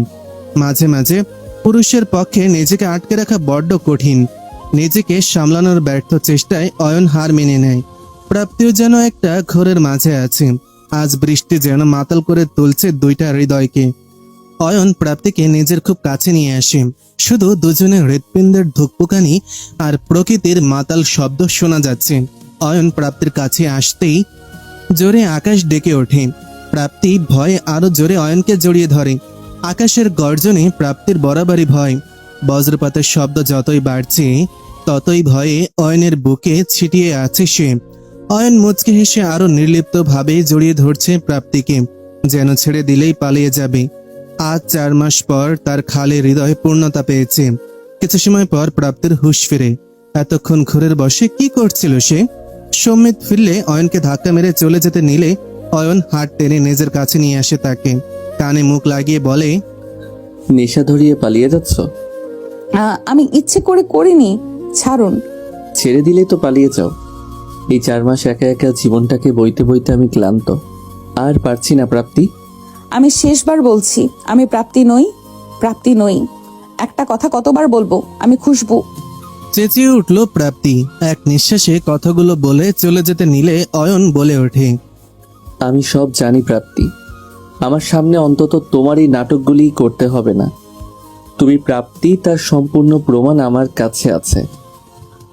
Speaker 1: মাঝে মাঝে পুরুষের পক্ষে নিজেকে আটকে রাখা বড্ড কঠিন। নিজেকে সামলানোর ব্যর্থ চেষ্টায় অয়ন হার মেনে নেয়। প্রাপ্তিও যেন একটা ঘোরের মাঝে আছে। আজ বৃষ্টি যেন মাতাল করে তুলছে দুইটা হৃদয়কে। অয়ন প্রাপ্তিকে নিজের খুব কাছে নিয়ে আসে। শুধু দুজনের হৃৎপিণ্ডের ধুকপুকানি আর প্রকৃতির মাতাল শব্দ শোনা যাচ্ছে। অয়ন প্রাপ্তির কাছে আসতেই জোরে আকাশ ডেকে ওঠে। প্রাপ্তি ভয়ে আরো জোরে অয়নকে জড়িয়ে ধরে। আকাশের গর্জনে প্রাপ্তির বরাবরই ভয়। বজ্রপাতের শব্দ যতই বাড়ছে ততই ভয়ে অয়নের বুকে ছিটিয়ে আছে সে। অয়ন মুচকে হেসে আরো নির্লিপ্ত ভাবে জড়িয়ে ধরছে প্রাপ্তিকে, যেন ছেড়ে দিলেই পালিয়ে যাবে। আজ 4 মাস পর তার খালি হৃদয় পূর্ণতা পেয়েছে। কিছু সময় পর প্রাপ্তির হুঁশ ফিরে। এতক্ষণ ঘোরের বসে কি করছিল সে? সম্মিত ফিরলে অয়নকে ধাক্কা মেরে চলে যেতে নিলে অয়ন হাত টেনে নিজের কাছে নিয়ে আসে তাকে। কানে মুখ লাগিয়ে বলে,
Speaker 3: নেশা ধরিয়ে পালিয়ে যাচ্ছ?
Speaker 2: আমি ইচ্ছে করে করিনি, ছাড়ুন।
Speaker 3: ছেড়ে দিলে তো পালিয়ে যাও। এই 4 মাস একা একা জীবনটাকে বইতে বইতে আমি ক্লান্ত, আর পারছি না প্রাপ্তি।
Speaker 2: আমি শেষবার বলছি, আমি প্রাপ্তি নই, প্রাপ্তি নই। একটা কথা কতবার বলবো, আমি খুশবু।
Speaker 1: চেঁচিয়ে উঠল প্রাপ্তি। এক নিঃশ্বাসে কথাগুলো বলে চলে যেতে নিলে অয়ন বলে ওঠে,
Speaker 3: আমি সব জানি প্রাপ্তি। আমার সামনে অন্তত তোমার এই নাটকগুলি করতে হবে না। তুমি প্রাপ্তি, তার সম্পূর্ণ প্রমাণ আমার কাছে আছে।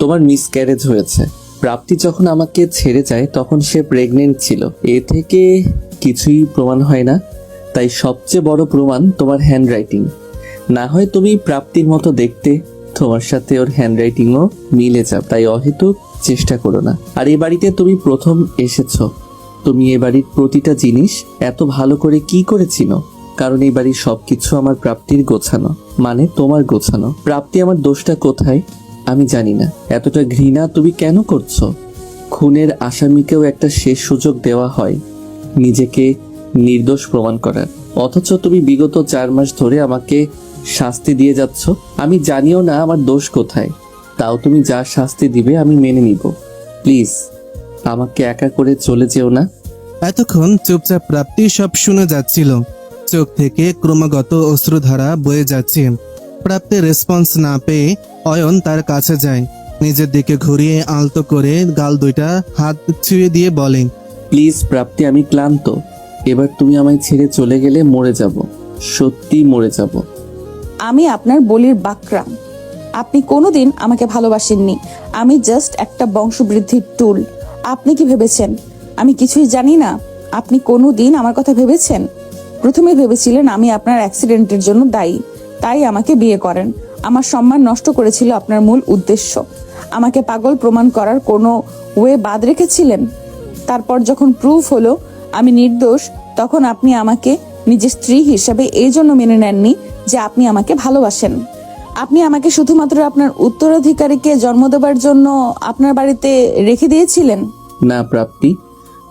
Speaker 3: তোমার মিসক্যারেজ হয়েছে। প্রাপ্তি যখন আমাকে ছেড়ে যায় তখন সে প্রেগনেন্ট ছিল। এ থেকে কিছুই প্রমাণ হয় না। তাই সবচেয়ে বড় প্রমাণ তোমার হ্যান্ডরাইটিং। না হয় তুমি প্রাপ্তির মতো দেখতে, তোমার সাথে ওর হ্যান্ডরাইটিংও মিলে যাবে। তাই অহেতুক চেষ্টা করো না। আর এ বাড়িতে তুমি প্রথম এসেছো। তুমি এ বাড়ির প্রতিটা জিনিস এত ভালো করে কি করে চিনো? কারণ এই বাড়ির সবকিছু আমার প্রাপ্তির গোছানো, মানে তোমার গোছানো। প্রাপ্তি, আমার দোষটা কোথায় আমি জানি না। এতটা ঘৃণা তুমি কেন করছো? খুনের আসামিকেও একটা শেষ সুযোগ দেওয়া হয় নিজেকে নির্দোষ প্রমাণ করার, অথচ তুমি বিগত 4 মাস ধরে আমাকে শাস্তি দিয়ে যাচ্ছ। আমি জানিও না আমার দোষ কোথায়, তাও তুমি যা শাস্তি দিবে আমি মেনে নিব। প্লিজ আমাকে একা করে চলে যেও না।
Speaker 1: এতক্ষণ চুপচাপ প্রাপ্তি সব শুনে যাচ্ছিল। চোখ থেকে ক্রমাগত অশ্রুধারা বয়ে যাচ্ছে। প্রাপ্তির রেসপন্স না পেয়ে অয়ন তার কাছে যায়। নিজের দিকে ঘুরিয়ে আলতো করে গাল দুইটা হাত ছুঁয়ে দিয়ে বলে,
Speaker 3: প্লিজ প্রাপ্তি, আমি ক্লান্ত। এবার তুমি আমায় ছেড়ে চলে গেলে মরে যাব, সত্যি মরে যাব।
Speaker 2: আমি আপনার বলির বাকরা। আপনি কোনোদিন আমাকে ভালোবাসেননি। আমি জাস্ট একটা বংশবৃদ্ধির টুল। আপনি কি ভেবেছেন আমি কিছুই জানি না? আপনি কোনোদিন আমার কথা ভেবেছেন? প্রথমে ভেবেছিলেন আমি আপনার অ্যাক্সিডেন্টের জন্য দায়ী, তাই আমাকে বিয়ে করেন। আমার সম্মান নষ্ট করেছিল আপনার মূল উদ্দেশ্য। আমাকে পাগল প্রমাণ করার কোনো ওয়ে বাদ রেখেছিলেন। তারপর যখন প্রুফ হলো আমি নির্দোষ, তখন আপনি আমাকে নিজের স্ত্রী হিসেবে এই জন্য মেনে নেননি যে আপনি আমাকে ভালোবাসেন। আপনি আমাকে শুধুমাত্র আপনার উত্তরাধিকারীকে জন্ম দেবার জন্য আপনার বাড়িতে রেখে দিয়েছিলেন।
Speaker 3: না প্রাপ্তি,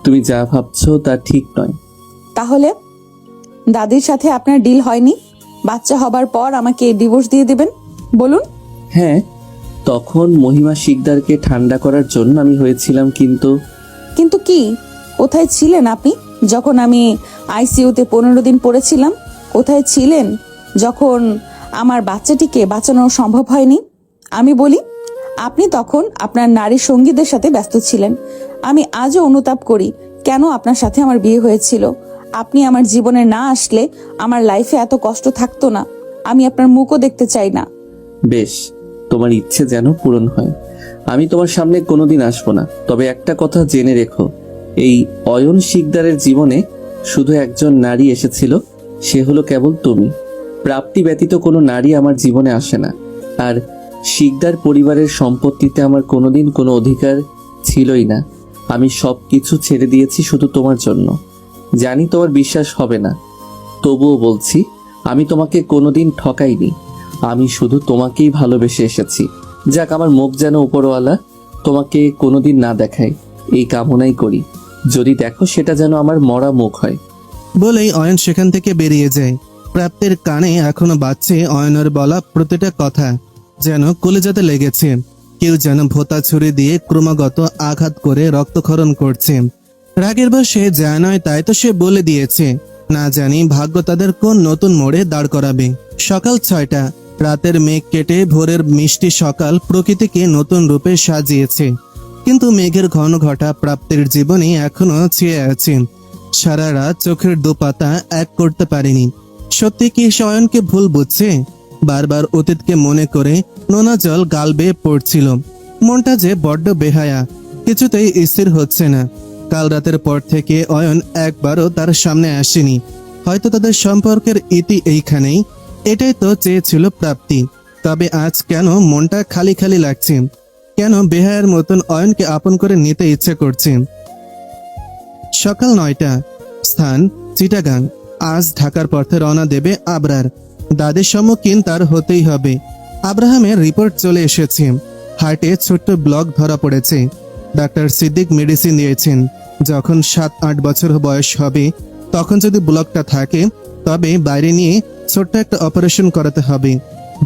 Speaker 3: তুমি যা ভাবছো তা ঠিক নয়।
Speaker 2: তাহলে দাদির সাথে আপনার ডিল হয়নি? বাচ্চা হবার পর আমাকে ডিভোর্স দিয়ে দেবেন? বলুন।
Speaker 3: হ্যাঁ, তখন মহিমা শিকদারকে ঠান্ডা করার জন্য আমি হয়েছিলাম, কিন্তু
Speaker 2: কিন্তু কি? কোথায় ছিলেন আপনি যখন আমি আইসিইউতে 15 দিন পড়েছিলাম? কোথায় ছিলেন যখন আমার বাচ্চাটিকে বাঁচানো সম্ভব হয়নি? আমি বলি, আপনি তখন আপনার নারী সঙ্গীদের সাথে ব্যস্ত ছিলেন। আমি আজও অনুতাপ করি কেন আপনার সাথে আমার বিয়ে হয়েছিল। আপনি আমার জীবনে না আসলে আমার লাইফে এত কষ্ট থাকতো না। আমি আপনার মুখও দেখতে চাই না।
Speaker 3: বেশ, তোমার ইচ্ছে যেন পূরণ হয়। আমি তোমার সামনে কোনোদিন আসবো না। তবে একটা কথা জেনে রেখো, এই অয়ন শিকদারের জীবনে শুধু একজন নারী এসেছিল, সে হলো কেবল তুমি। প্রাপ্তি ব্যতীত কোনো নারী আমার জীবনে আসে না। আর শিকদার পরিবারের সম্পত্তিতে আমার কোনোদিন কোনো অধিকার ছিলই না। আমি সব কিছু ছেড়ে দিয়েছি শুধু তোমার জন্য। জানি তোমার বিশ্বাস হবে না, তবুও বলছি, আমি তোমাকে কোনোদিন ঠকাইনি। আমি শুধু তোমাকেই ভালোবেসে এসেছি। যাক, আমার মুখ যেন উপরওয়ালা তোমাকে কোনোদিন না দেখায়, এই কামনাই করি। যদি দেখো, সেটা যেন আমার মরা মুখ হয়।
Speaker 1: বলেই অয়ন সেখান থেকে বেরিয়ে যায়। প্রাপ্তির কানে এখনো বাজছে অয়নের বলা প্রতিটা কথা, যেন কলিজাতে লেগেছে। কেউ যেন ভোতা ছুরি দিয়ে ক্রমাগত আঘাত করে রক্তক্ষরণ করছে। রাগের বশে যা নয় তাই তো সে বলে দিয়েছে। না জানি ভাগ্য তাদের কোন নতুন মোড়ে দাঁড় করাবে। সকাল 6টা, রাতের মেঘ কেটে ভোরের মিষ্টি সকাল প্রকৃতিকে নতুন রূপে সাজিয়েছে। কিন্তু মেঘের ঘন ঘটা প্রাপ্তির জীবনে এখনো ছেয়ে আছে। সারা রাত চোখের দুপাতা এক করতে পারেনি। সত্যি কি অয়নকে ভুল বুঝছে? বারবার অতীতকে মনে করে নোনা জল গাল বেয়ে পড়ছিল। মনটা যে বড্ড বেহায়া, কিছুতেই স্থির হচ্ছে না। কাল রাতের পর থেকে অয়ন একবারও তার সামনে আসেনি। হয়তো তাদের সম্পর্কের ইতি এইখানেই, এটাই তো চেয়েছিল প্রাপ্তি। তবে আজ কেন মনটা খালি খালি লাগছে? কেন বেহায়ার মতন অয়নকে আপন করে নিতে ইচ্ছে করছে? সকাল 9টা, স্থান চিটাগাং। আজ ঢাকার পথে রওনা দেবে আবরার। দাদির সম্মুখীন তার হতেই হবে। আব্রাহামের রিপোর্ট চলে এসেছে। হার্টে ছোট্ট ব্লক ধরা পড়েছে। ডাক্তার সিদ্দিক মেডিসিন দিয়েছেন। যখন 7-8 বছর বয়স হবে, তখন যদি ব্লকটা থাকে, তবে বাইরে নিয়ে ছোট্ট একটা অপারেশন করাতে হবে।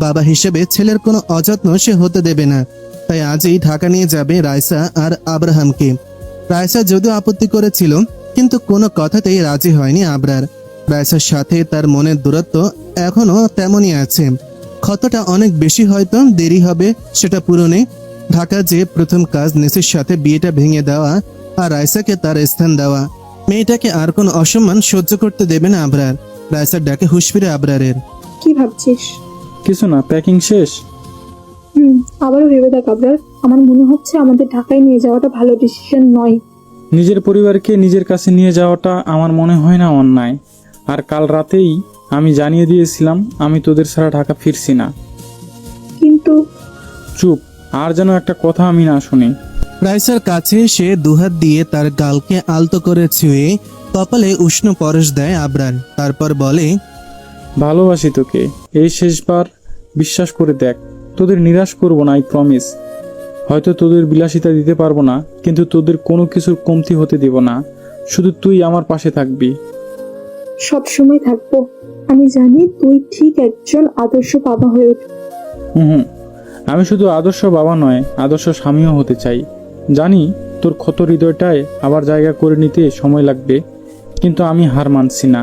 Speaker 1: বাবা হিসেবে ছেলের কোনো অযত্ন সে হতে দেবে না। তাই আজই ঢাকা নিয়ে যাবে রাইসা আর আব্রাহামকে। রাইসা যদিও আপত্তি করেছিল, কিন্তু কোনো কথাতেই রাজি হয়নি আবরার। রাইসার সাথে তার মনের দূরত্ব এখনো তেমনই আছে। ক্ষতটা অনেক বেশি, হয়তো দেরি হবে সেটা পূরণে। ঢাকা যে প্রথম কাজ নেসির সাথে বিয়েটা ভেঙে দেওয়া আর রাইসাকে তার স্থান দেওয়া। মেয়েটাকে আর কোন অসম্মান সহ্য করতে দেবে না আবরার। রাইসার ডাকে হুঁশ ফিরে আবরারের।
Speaker 8: কি ভাবছিস?
Speaker 4: কিছু না, প্যাকিং শেষ।
Speaker 8: আবারও ভেবে দেখ আবরার, আমার মনে হচ্ছে আমাদের ঢাকায় নিয়ে যাওয়াটা ভালো ডিসিশন নয়।
Speaker 4: নিজের পরিবারকে নিজের কাছে নিয়ে যাওয়াটা আমার মনে হয় না অন্যায়। আর কাল রাতেই আমি জানিয়ে দিয়েছিলাম আমি তোদের ছাড়া ঢাকা ফিরছি না।
Speaker 8: কিন্তু
Speaker 4: চুপ, আর যেন একটা কথা আমি না শুনি।
Speaker 1: রাইসার কাছে সে দুহাত দিয়ে তার গালকে আলতো করে ছুঁয়ে কপালে উষ্ণ পরশ দেয় আবরার। তারপর বলে,
Speaker 4: ভালোবাসি তোকে, এই শেষবার বিশ্বাস করে দেখ। তোদের নিরাশ করব না, আই প্রমিস। হয়তো তোদের বিলাসিতা দিতে পারবো না, কিন্তু তোদের কোনো কিছুর কমতি হতে দেব না। শুধু তুই আমার পাশে থাকবি।
Speaker 8: সব সময় থাকবো। আমি জানি তুই ঠিক একজন আদর্শ বাবা হয়ে উঠবি।
Speaker 4: আমি শুধু আদর্শ বাবা নয়, আদর্শ স্বামীও হতে চাই। জানি তোর ক্ষত হৃদয়টায় আবার জায়গা করে নিতে সময় লাগবে, কিন্তু আমি হার মানছি না।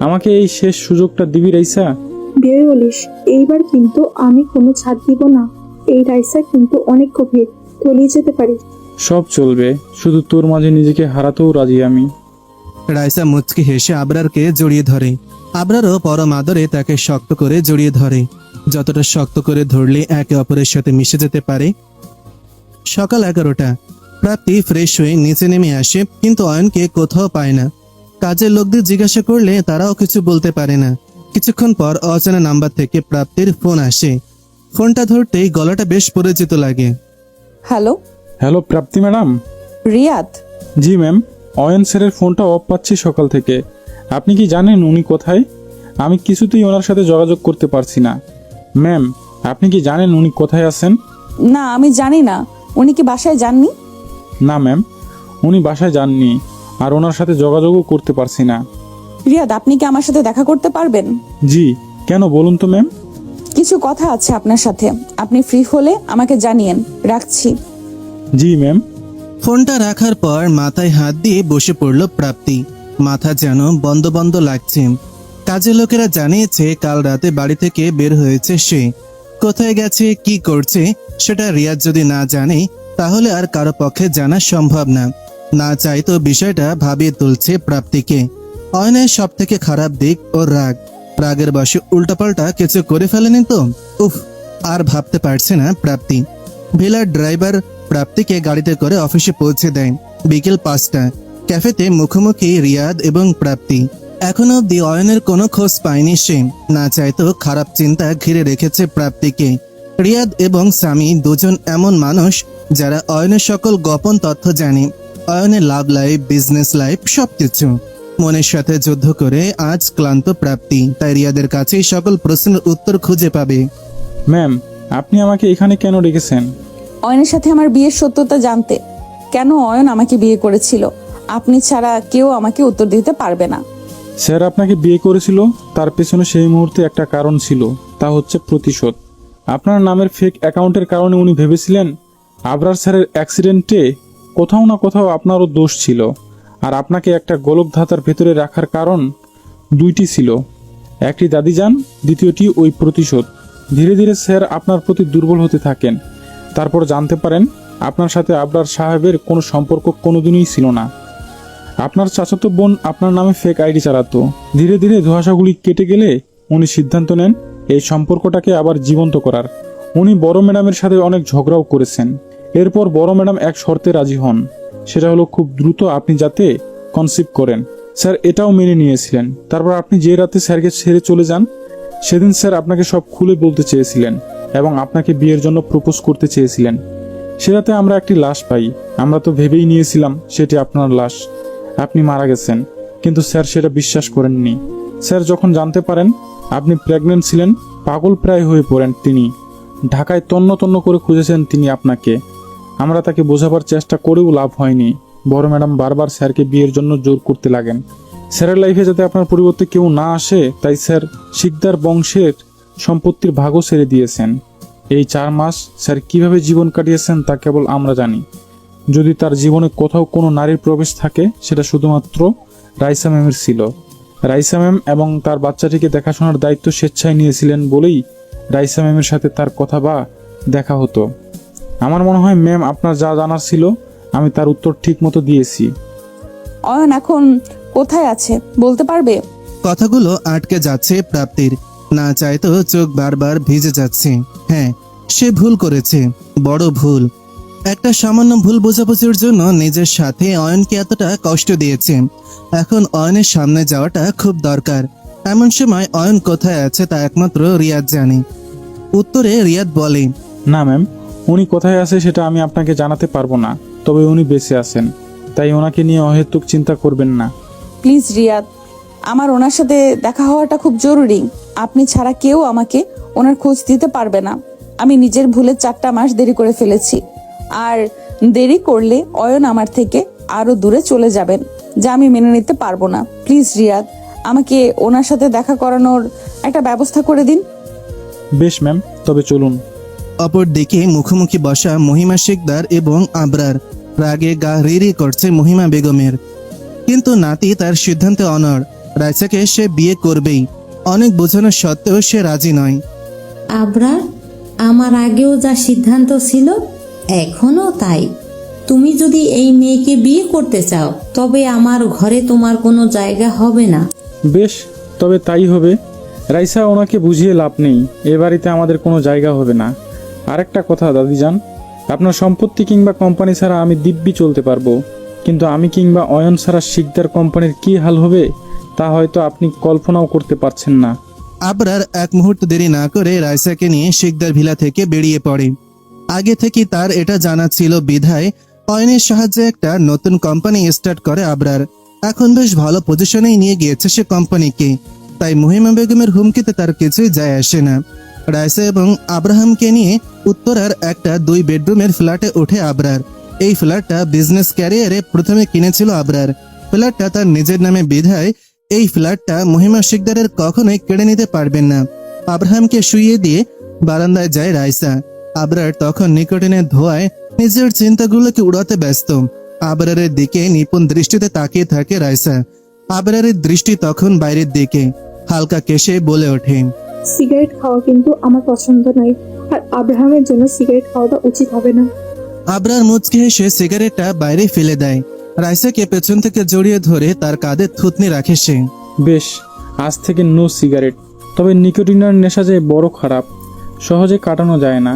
Speaker 4: আমাকে এই শেষ সুযোগটা দিবি রাইসা?
Speaker 8: বিয়ে বলিস? এইবার কিন্তু আমি কোনো ছাড় দিব না। এই রাইসা কিন্তু অনেক গভীর, তলিয়ে যেতে পারি।
Speaker 4: সব চলবে, শুধু তোর মাঝে নিজেকে হারাতেও রাজি আমি।
Speaker 1: রাইসা মুচকি হেসে আবরারকে জড়িয়ে ধরে। আবরারও পরম আদরে তাকে শক্ত করে জড়িয়ে ধরে, যতটা শক্ত করে ধরলে একে অপরের সাথে মিশে যেতে পারে। সকাল 11টা, প্রাপ্তি ফ্রেশ হয়ে নিচে নেমে আসে, কিন্তু অয়নকে কোথাও পায় না। কাজের লোকদের জিজ্ঞাসা করলে তারাও কিছু বলতে পারে না। কিছুক্ষণ পর অচেনা নাম্বার থেকে প্রাপ্তির ফোন আসে। ফোনটা ধরতেই গলাটা বেশ পরিচিত লাগে।
Speaker 2: হ্যালো।
Speaker 4: হ্যালো প্রাপ্তি ম্যাডাম।
Speaker 2: রিয়াদ?
Speaker 4: জি ম্যাম, অয়ন স্যারের ফোনটা অফ পাচ্ছি সকাল থেকে। আপনি কি জানেন উনি কোথায়? আমি কিছুতেই ওনার সাথে যোগাযোগ করতে পারছি না। ম্যাম, আপনি কি জানেন উনি কোথায় আছেন?
Speaker 2: না, আমি জানি না। উনি কি বাসায় যাননি?
Speaker 4: না ম্যাম, উনি বাসায় যাননি, আর ওনার সাথে যোগাযোগও করতে পারছি না।
Speaker 2: রিয়াদ, আপনি কি আমার সাথে দেখা করতে পারবেন?
Speaker 4: জি, কেন বলুন তো ম্যাম।
Speaker 2: কিছু কথা আছে আপনার সাথে, আপনি ফ্রি হলে আমাকে জানিয়েন। রাখছি।
Speaker 4: জি ম্যাম।
Speaker 1: ফোনটা রাখার পর মাথায় হাত দিয়ে বসে পড়ল প্রাপ্তি। মাথা যেন বন্ধ বন্ধ লাগছে। কাজের লোকেরা জানিয়েছে কাল রাতে বাড়ি থেকে বের হয়েছে সে। কোথায় গেছে, কি করছে, সেটা রিয়াদ যদি না জানে, তাহলে আর কারো পক্ষে জানা সম্ভব না। না চাইতো বিষয়টা ভাবিয়ে তুলছে প্রাপ্তিকে। অয়নের সব থেকে খারাপ দিক ও রাগের বশে উল্টাপাল্টা কিছু করে ফেলেনি তো? উফ, আর ভাবতে পারছে না প্রাপ্তি। ভিলার ড্রাইভার প্রাপ্তিকে গাড়িতে করে অফিসে পৌঁছে দেয় বিকেল 5টা। ক্যাফেতে মুখোমুখি রিয়াদ এবং প্রাপ্তি। এখনো অব্দি অয়নের কোনো খোঁজ পায়নি সে। না চাইতেও খারাপ চিন্তা ঘিরে রেখেছে প্রাপ্তিকে। রিয়াদ এবং স্বামী দুজন এমন মানুষ যারা অয়নের সকল গোপন তথ্য জানে, অয়নের লাভ লাইফ, বিজনেস লাইফ, সবকিছু। মনের সাথে যুদ্ধ করে আজ ক্লান্ত প্রাপ্তি, তাই রিয়াদের কাছেই সকল প্রশ্নের উত্তর খুঁজে পাবে।
Speaker 4: ম্যাম, আপনি আমাকে এখানে কেন ডেকেছেন?
Speaker 2: অয়নের সাথে আমার বিয়ের সত্যতা জানতে। কেন অয়ন আমাকে বিয়ে করেছিল, আপনি ছাড়া কেউ আমাকে উত্তর দিতে পারবে না।
Speaker 4: স্যার আপনাকে বিয়ে করেছিল, তার পেছনে সেই মুহূর্তে একটা কারণ ছিল, তা হচ্ছে প্রতিশোধ। আপনার নামের ফেক অ্যাকাউন্টের কারণে উনি ভেবেছিলেন আবরার স্যারের অ্যাক্সিডেন্টে কোথাও না কোথাও আপনারও দোষ ছিল। আর আপনাকে একটা গোলকধাতার ভেতরে রাখার কারণ দুইটি ছিল, একটি দাদিজান, দ্বিতীয়টি ওই প্রতিশোধ। ধীরে ধীরে স্যার আপনার প্রতি দুর্বল হতে থাকেন। তারপর জানতে পারেন আপনার সাথে আবরার সাহেবের কোনো সম্পর্ক কোনোদিনই ছিল না। আপনার চাচাতো বোন আপনার নামে ফেক আইডি চালাতো। ধীরে ধীরে ধোঁয়াশাগুলি কেটে গেলে উনি সিদ্ধান্ত নেন এই সম্পর্কটাকে আবার জীবন্ত করার। উনি বড় ম্যাডামের সাথে অনেক ঝগড়াও করেছেন। এরপর বড় ম্যাডাম এক শর্তে রাজি হন, সেটা হলো খুব দ্রুত আপনি যাতে কনসিভ করেন। স্যার এটাও মেনে নিয়েছিলেন। তারপর আপনি যে রাতে স্যারকে ছেড়ে চলে যান, সেদিন স্যার আপনাকে সব খুলে বলতে চেয়েছিলেন এবং আপনাকে বিয়ের জন্য প্রপোজ করতে চেয়েছিলেন। সে রাতে আমরা একটি লাশ পাই। আমরা তো ভেবেই নিয়েছিলাম সেটি আপনার লাশ, আপনি মারা গেছেন। কিন্তু স্যার সেটা বিশ্বাস করেননি। স্যার যখন জানতে পারেন আপনি প্রেগনেন্ট ছিলেন, পাগল প্রায় হয়ে পড়েন তিনি। ঢাকায় তন্ন তন্ন করে খুঁজেছেন তিনি আপনাকে। আমরা তাকে বোঝাবার চেষ্টা করেও লাভ হয়নি। বড় ম্যাডাম বারবার স্যারকে বিয়ের জন্য জোর করতে লাগেন। স্যারের লাইফে যাতে আপনার পরিবর্তে কেউ না আসে, তাই স্যার শিকদার বংশের সম্পত্তির ভাগও ছেড়ে দিয়েছেন। এই 4 মাস স্যার কিভাবে জীবন কাটিয়েছেন তা কেবল আমরা জানি। যদি তার জীবনে কোথাও কোনো নারীর প্রবেশ থাকে, সেটা শুধুমাত্র রাইসা ম্যামের ছিল। রাইসা ম্যাম এবং তার বাচ্চাটিকে দেখাশোনার দায়িত্ব স্বেচ্ছায় নিয়েছিলেন বলেই রাইসা ম্যামের সাথে তার কথা বা দেখা হতো। আমার মনে হয় ম্যাম, আপনার যা জানার ছিল আমি তার উত্তর ঠিক মতো দিয়েছি।
Speaker 2: অয়ন এখন কোথায় আছে বলতে পারবে?
Speaker 1: কথাগুলো আটকে যাচ্ছে প্রাপ্তির। না চাইতেও চোখ বারবার ভিজে যাচ্ছে। হ্যাঁ, সে ভুল করেছে, বড় ভুল। একটা সামান্য ভুল বোঝাবুঝির জন্য নিজের সাথে অয়নকে এতটা কষ্ট দিয়েছে। এখন অয়নের সামনে যাওয়াটা খুব দরকার। এমন সময় অয়ন কোথায় আছে তা একমাত্র রিয়াদ জানে। উত্তরে রিয়াদ বলে,
Speaker 4: না ম্যাম, উনি কোথায় আছে সেটা আমি আপনাকে জানাতে পারবো না, তবে উনি বেঁচে আছেন, তাই ওনাকে নিয়ে অহেতুক চিন্তা করবেন না।
Speaker 2: প্লিজ রিয়াদ, আমার ওনার সাথে দেখা হওয়াটা খুব জরুরি। আপনি ছাড়া কেউ আমাকে ওনার খোঁজ দিতে পারবে না। আমি নিজের ভুলে 4টা মাস দেরি করে ফেলেছি। আর দেরি করলে অয়ন আমার থেকে আরো দূরে চলে যাবেন, যা আমি মেনে নিতে পারবো না। প্লিজ রিয়াদ, আমাকে ওনার সাথে দেখা করানোর একটা ব্যবস্থা করে দিন।
Speaker 4: বেশ ম্যাম, তবে চলুন।
Speaker 1: অপরদিকে মুখোমুখি বসা মহিমা শিকদার এবং আবরার। রাগে গা রিরি করছে মহিমা বেগমের। কিন্তু নাতি তার সিদ্ধান্তে অনড়। রাইসাকে সে বিয়ে করবেই। অনেক বোঝানো সত্ত্বেও সে রাজি নয়।
Speaker 5: আবরার, আমার আগেও যা সিদ্ধান্ত ছিল এখনো তাই। তুমি যদি এই মেয়েকে বিয়ে করতে চাও, তবে আমার ঘরে তোমার কোনো জায়গা হবে না।
Speaker 4: বেশ, তবে তাই হবে। রাইসা, ওনাকে বুঝিয়ে লাভ নেই। এ বাড়িতে আমাদের কোনো জায়গা হবে না। আরেকটা কথা দাদিজান, আপনার সম্পত্তি কিংবা কোম্পানি ছাড়া আমি দিব্যি চলতে পারবো, কিন্তু আমি কিংবা অয়ন ছাড়া শিকদার কোম্পানির কি হাল হবে তা হয়তো আপনি কল্পনাও করতে পারছেন না।
Speaker 1: আবরার এক মুহূর্ত দেরি না করে রাইসাকে নিয়ে শিকদার ভিলা থেকে বেরিয়ে পড়ে। আগে থেকে তার এটা জানা ছিল বিধায় অয়নের সাহায্যে একটা নতুন কোম্পানি স্টার্ট করে আবরার। এখন বেশ ভালো পজিশনেই নিয়ে গিয়েছে সে কোম্পানিকে, তাই মহিমা বেগমের হুমকিতে তার কিছুই যায় আসে না। রাইসা এবং আব্রাহামকে নিয়ে উত্তরার একটা 2 বেডরুমের ফ্ল্যাটে ওঠে আবরার। এই ফ্ল্যাটটা বিজনেস ক্যারিয়ারে প্রথমে কিনেছিল আবরার। ফ্ল্যাটটা তার নিজের নামে বিধায় এই ফ্ল্যাটটা মহিমা শিকদারের কখনোই কেড়ে নিতে পারবেন না। আব্রাহামকে শুইয়ে দিয়ে বারান্দায় যায় রাইসা। আবরার তখন নিকোটিনের ধোঁয়ায় নিজের চিন্তাগুলোকে উড়াতে ব্যস্ত। আবরারের দিকে নিপুণ দৃষ্টিতে তাকিয়ে থাকে রাইসা। আবরারের দৃষ্টি তখন বাইরের দিকে। হালকা কেশে বলে ওঠে,
Speaker 8: সিগারেট খাওয়া কিন্তু আমার পছন্দ নয়, আর আব্রাহামের জন্য সিগারেট খাওয়াটা উচিত হবে না।
Speaker 1: আবরার মুচকি হেসে সিগারেটটা বাইরে ফেলে দেয়। রাইসাকে পেছন থেকে জড়িয়ে ধরে তার কাঁধে থুতনি রাখে সে।
Speaker 4: বেশ, আজ থেকে নো সিগারেট। তবে নিকোটিনের নেশা যে বড় খারাপ, সহজে কাটানো যায় না।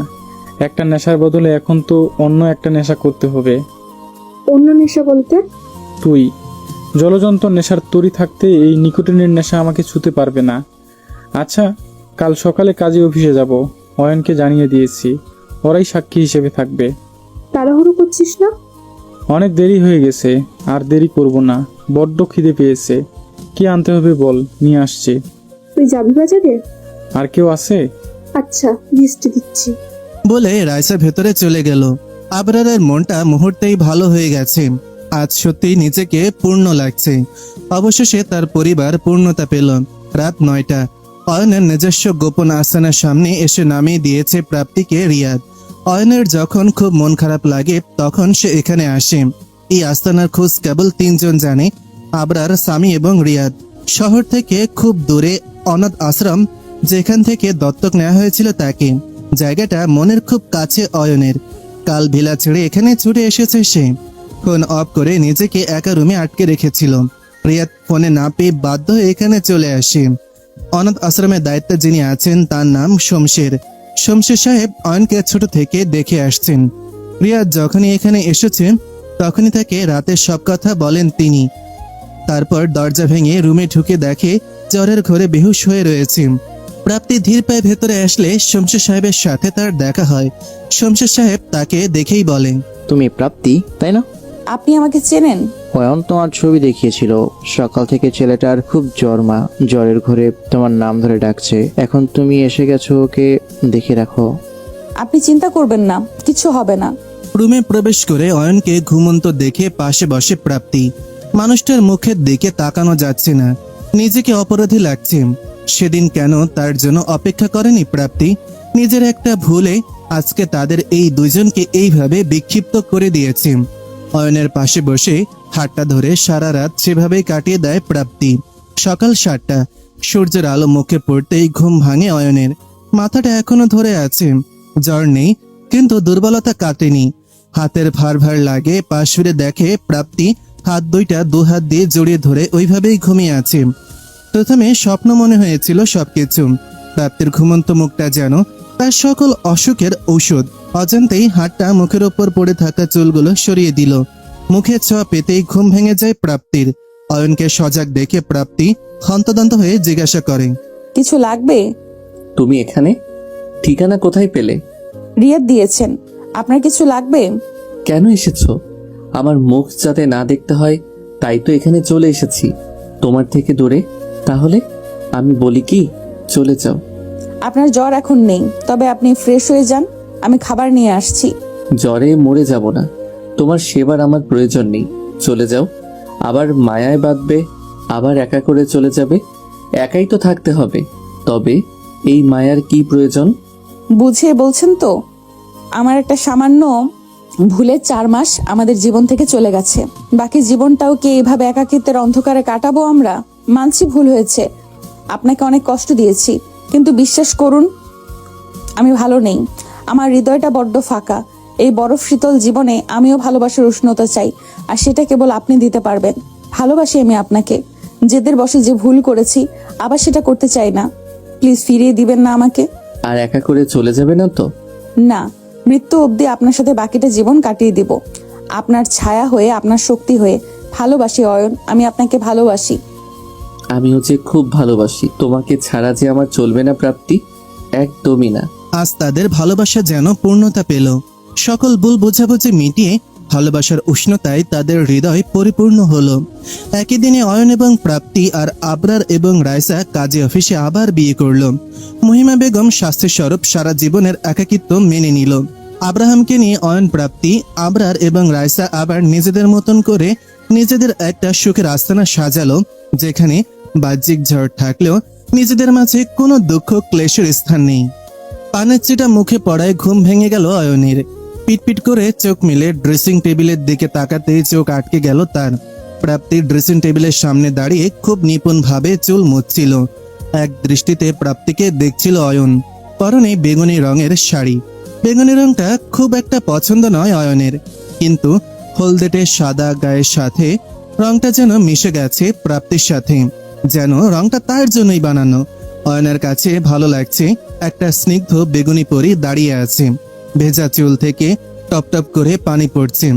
Speaker 4: একটা নেশার বদলে এখন তো অন্য একটা নেশা করতে হবে।
Speaker 8: অন্য নেশা বলতে?
Speaker 4: তুই জলযন্ত্র নেশার তরি থাকতে এই নিকোটিনের নেশা আমাকে ছুতে পারবে না। আচ্ছা, কাল সকালে কাজে অফিসে যাব। অয়নকে জানিয়ে দিয়েছি, ওরাই সাক্ষী হিসেবে থাকবে।
Speaker 8: তাড়াহুড়ো করছিস না?
Speaker 4: অনেক দেরি হয়ে গেছে, আর দেরি করব না। বড্ড খিদে পেয়েছে। কি আনতে হবে বল, নিয়ে আসছি।
Speaker 8: তুই যাবি বাজারে?
Speaker 4: আর কেউ আছে?
Speaker 8: আচ্ছা, লিস্ট দিচ্ছি।
Speaker 1: বলে রাইসা ভেতরে চলে গেল। আবরারের মনটা মুহূর্তেই ভালো হয়ে গেছে। আজ সত্যি নিজেকে পূর্ণ লাগছে। অবশেষে তার পরিবার পূর্ণতা পেল। রাত 9টা। অয়নের নিজস্ব গোপন আস্তানার সামনে এসে নামিয়ে দিয়েছে প্রাপ্তিকে রিয়াদ। অয়নের যখন খুব মন খারাপ লাগে তখন সে এখানে আসে। এই আস্তানার খোঁজ কেবল 3 জন জানে, আবরার, সামি এবং রিয়াদ। শহর থেকে খুব দূরে অনাথ আশ্রম, যেখান থেকে দত্তক নেওয়া হয়েছিল তাকে। জায়গাটা মনের খুব কাছে অয়নের। কাল ভিলা ছেড়ে এখানে ছুটে এসেছে সে। ফোন অফ করে নিজেকে একা রুমে আটকে রেখেছিল। রিয়াদ ফোনে না পেয়ে বাধ্য হয়ে এখানে চলে আসে। অনাথ আশ্রমের দায়িত্বে যিনি আছেন তার নাম শমশের। শমশের সাহেব অয়নকে ছোট থেকে দেখে আসছেন। রিয়াদ যখনই এখানে এসেছেন তখনই তাকে রাতের সব কথা বলেন তিনি। তারপর দরজা ভেঙে রুমে ঢুকে দেখে জ্বরের ঘরে বেহুশ হয়ে রয়েছে। প্রাপ্তি ধীর পায়ে ভেতরে আসলে শমশের সাহেবের সাথে তার দেখা হয়। শমশের সাহেব তাকে দেখেই বলেন,
Speaker 15: তুমি প্রাপ্তি, তাই না?
Speaker 2: আপনি আমাকে চেনেন?
Speaker 15: অয়ন তোমার ছবি দেখিয়েছিল। সকাল থেকে ছেলেটার খুব জ্বর মা, জ্বরের ঘরে তোমার নাম ধরে ডাকছে। এখন তুমি এসে গেছো, ওকে দেখে রাখো।
Speaker 2: আপনি চিন্তা করবেন না, কিছু হবে না।
Speaker 1: রুমে প্রবেশ করে অয়নকে ঘুমন্ত দেখে পাশে বসে প্রাপ্তি। মানুষটার মুখের দিকে তাকানো যাচ্ছে না, নিজেকে অপরাধী লাগছে। সেদিন কেন তার জন্য অপেক্ষা করেনি প্রাপ্তি? নিজের একটা ভুলে আজকে তাদের এই দুজনকে এইভাবে বিক্ষিপ্ত করে দিয়েছে। অয়নের পাশে বসে হাতটা ধরে সারা রাত সেভাবেই কাটিয়ে দেয় প্রাপ্তি। সকাল 7টা, সূর্যের আলো মুখে পড়তেই ঘুম ভাঙে অয়নের। মাথাটা এখনো ধরে আছে, জ্বর নেই কিন্তু দুর্বলতা কাটেনি। হাতের ভার ভার লাগে। পাশ ফিরে দেখে প্রাপ্তি হাত দুইটা 2 হাত দিয়ে জড়িয়ে ধরে ওইভাবেই ঘুমিয়ে আছে। প্রথমে স্বপ্ন মনে হয়েছিল সবকিছু। প্রাপ্তির ঘুমন্ত মুখটা যেন তার সকল অসুখের ঔষধ। অজান্তেই হাতটা মুখের ওপর পড়ে থাকা চুলগুলো সরিয়ে দিল। মুখে ছোঁয়া পেতেই ঘুম ভেঙে যায় প্রাপ্তির। অয়নকে সজাগ দেখে প্রাপ্তি হন্তদন্ত হয়ে জিজ্ঞাসা করে,
Speaker 2: কিছু লাগবে?
Speaker 3: তুমি এখানে? ঠিকানা কোথায় পেলে?
Speaker 2: রিয়াদ দিয়েছেন। আপনার কিছু লাগবে?
Speaker 3: কেন এসেছো? আমার মুখ যাতে না দেখতে হয় তাই তো এখানে চলে এসেছি, তোমার থেকে দূরে। তাহলে আমি বলি কি, চলে যাও।
Speaker 2: আপনার জ্বর এখন নেই, তবে আপনি ফ্রেশ হয়ে যান, আমি খাবার নিয়ে আসছি।
Speaker 3: জ্বরে মরে যাব না, তোমার সেবার আমার প্রয়োজন নেই। চলে যাও। আবার মায়ায় বাঁধবে, আবার একা করে চলে যাবে। একাই তো থাকতে হবে, তবে এই মায়ার কি প্রয়োজন?
Speaker 2: বুঝিয়ে বলছেন তো? আমার একটা সামান্য ভুলে 4 মাস আমাদের জীবন থেকে চলে গেছে। বাকি জীবনটাও কি এইভাবে একাকিত্বের অন্ধকারে কাটাবো আমরা? মানছি ভুল হয়েছে, আপনাকে অনেক কষ্ট দিয়েছি, কিন্তু বিশ্বাস করুন আমি ভালো নেই। আমার হৃদয়টা বড্ড ফাঁকা। এই বরফ শীতল জীবনে আমিও ভালোবাসার উষ্ণতা চাই, আর সেটা কেবল আপনি দিতে পারবেন। ভালোবাসি আমি আপনাকে। জেদের বশে যে ভুল করেছি আবার সেটা করতে চাই না। প্লিজ ফিরিয়ে দিবেন না আমাকে।
Speaker 3: আর একা করে চলে যাবে না তো?
Speaker 2: না, মৃত্যু অবধি আপনার সাথে বাকিটা জীবন কাটিয়ে দিব, আপনার ছায়া হয়ে, আপনার শক্তি হয়ে। ভালোবাসি অয়ন, আমি আপনাকে ভালোবাসি।
Speaker 3: আমিও যে খুব ভালোবাসি। তোমাকে ছাড়া যে আমার চলবে না প্রাপ্তি, একদমই না।
Speaker 1: আজ তাদের ভালোবাসা যেন পূর্ণতা পেল। সকল ভুল বোঝাবুঝি মিটিয়ে ভালোবাসার উষ্ণতায় তাদের হৃদয় পরিপূর্ণ হলো। একই দিনে অয়ন এবং প্রাপ্তি আর আবরার এবং রাইসা কাজী অফিসে আবার বিয়ে করল। মহিমা বেগম শাস্ত্রী স্বরূপ সারা জীবনের একাকিত্ব মেনে নিল। আব্রাহামকে নিয়ে অয়ন, প্রাপ্তি, আবরার এবং রাইসা আবার নিজেদের মতন করে নিজেদের একটা সুখের আস্তানা সাজালো, যেখানে বাহ্যিক ঝড় থাকলেও নিজেদের মাঝে কোনো দুঃখ ক্লেশের স্থান নেই। পানের চিটা মুখে পড়ায় ঘুম ভেঙে গেল অয়নের। পিটপিট করে চোখ মিলে ড্রেসিং টেবিলের দিকে তাকাতেই চোখ আটকে গেল তার। প্রাপ্তির ড্রেসিং টেবিলের সামনে দাঁড়িয়ে খুব নিপুণভাবে চুল মুছছিল। এক দৃষ্টিতে প্রাপ্তিকে দেখছিল অয়ন। পরনে বেগুনি রঙের শাড়ি। বেগুনি রংটা খুব একটা পছন্দ নয় অয়নের, কিন্তু হলদেটে সাদা গায়ের সাথে রংটা যেন মিশে গেছে প্রাপ্তির সাথে, যেন রংটা তার জন্যই বানানো। অয়নের কাছে ভালো লাগছে। একটা স্নিগ্ধ বেগুনি পরি দাঁড়িয়ে আছে, ভেজা চুল থেকে টপ টপ করে পানি পড়ছে,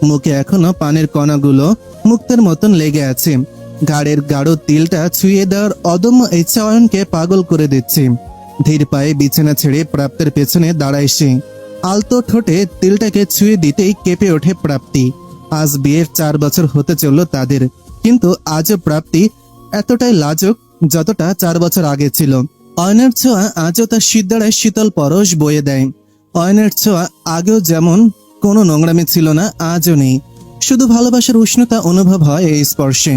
Speaker 1: মুখে এখনো পানির কণাগুলো মুক্তের মতন লেগে আছে। ঘাড়ের গাঢ় তিলটা ছুঁয়ে দেওয়ার অদম্য ইচ্ছা অয়নকে পাগল করে দিচ্ছে। ধীর পায়ে বিছানা ছেড়ে প্রাপ্তের পেছনে দাঁড়ায় সে। আলতো ঠোঁটে তিলটাকে ছুঁয়ে দিতেই কেঁপে ওঠে প্রাপ্তি। আজ বিয়ের 4 বছর হতে চলল তাদের, কিন্তু আজও প্রাপ্তি এতটাই লাজুক যতটা 4 বছর আগে ছিল। অয়নের ছোঁয়া আজও তার শীতদাঁড়ায় শীতল পরশ বয়ে দেয়। অয়নের ছোঁয়া আগেও যেমন কোনো নোংরামি ছিল না, আজও নেই। শুধু ভালোবাসার উষ্ণতা অনুভব হয় এই স্পর্শে।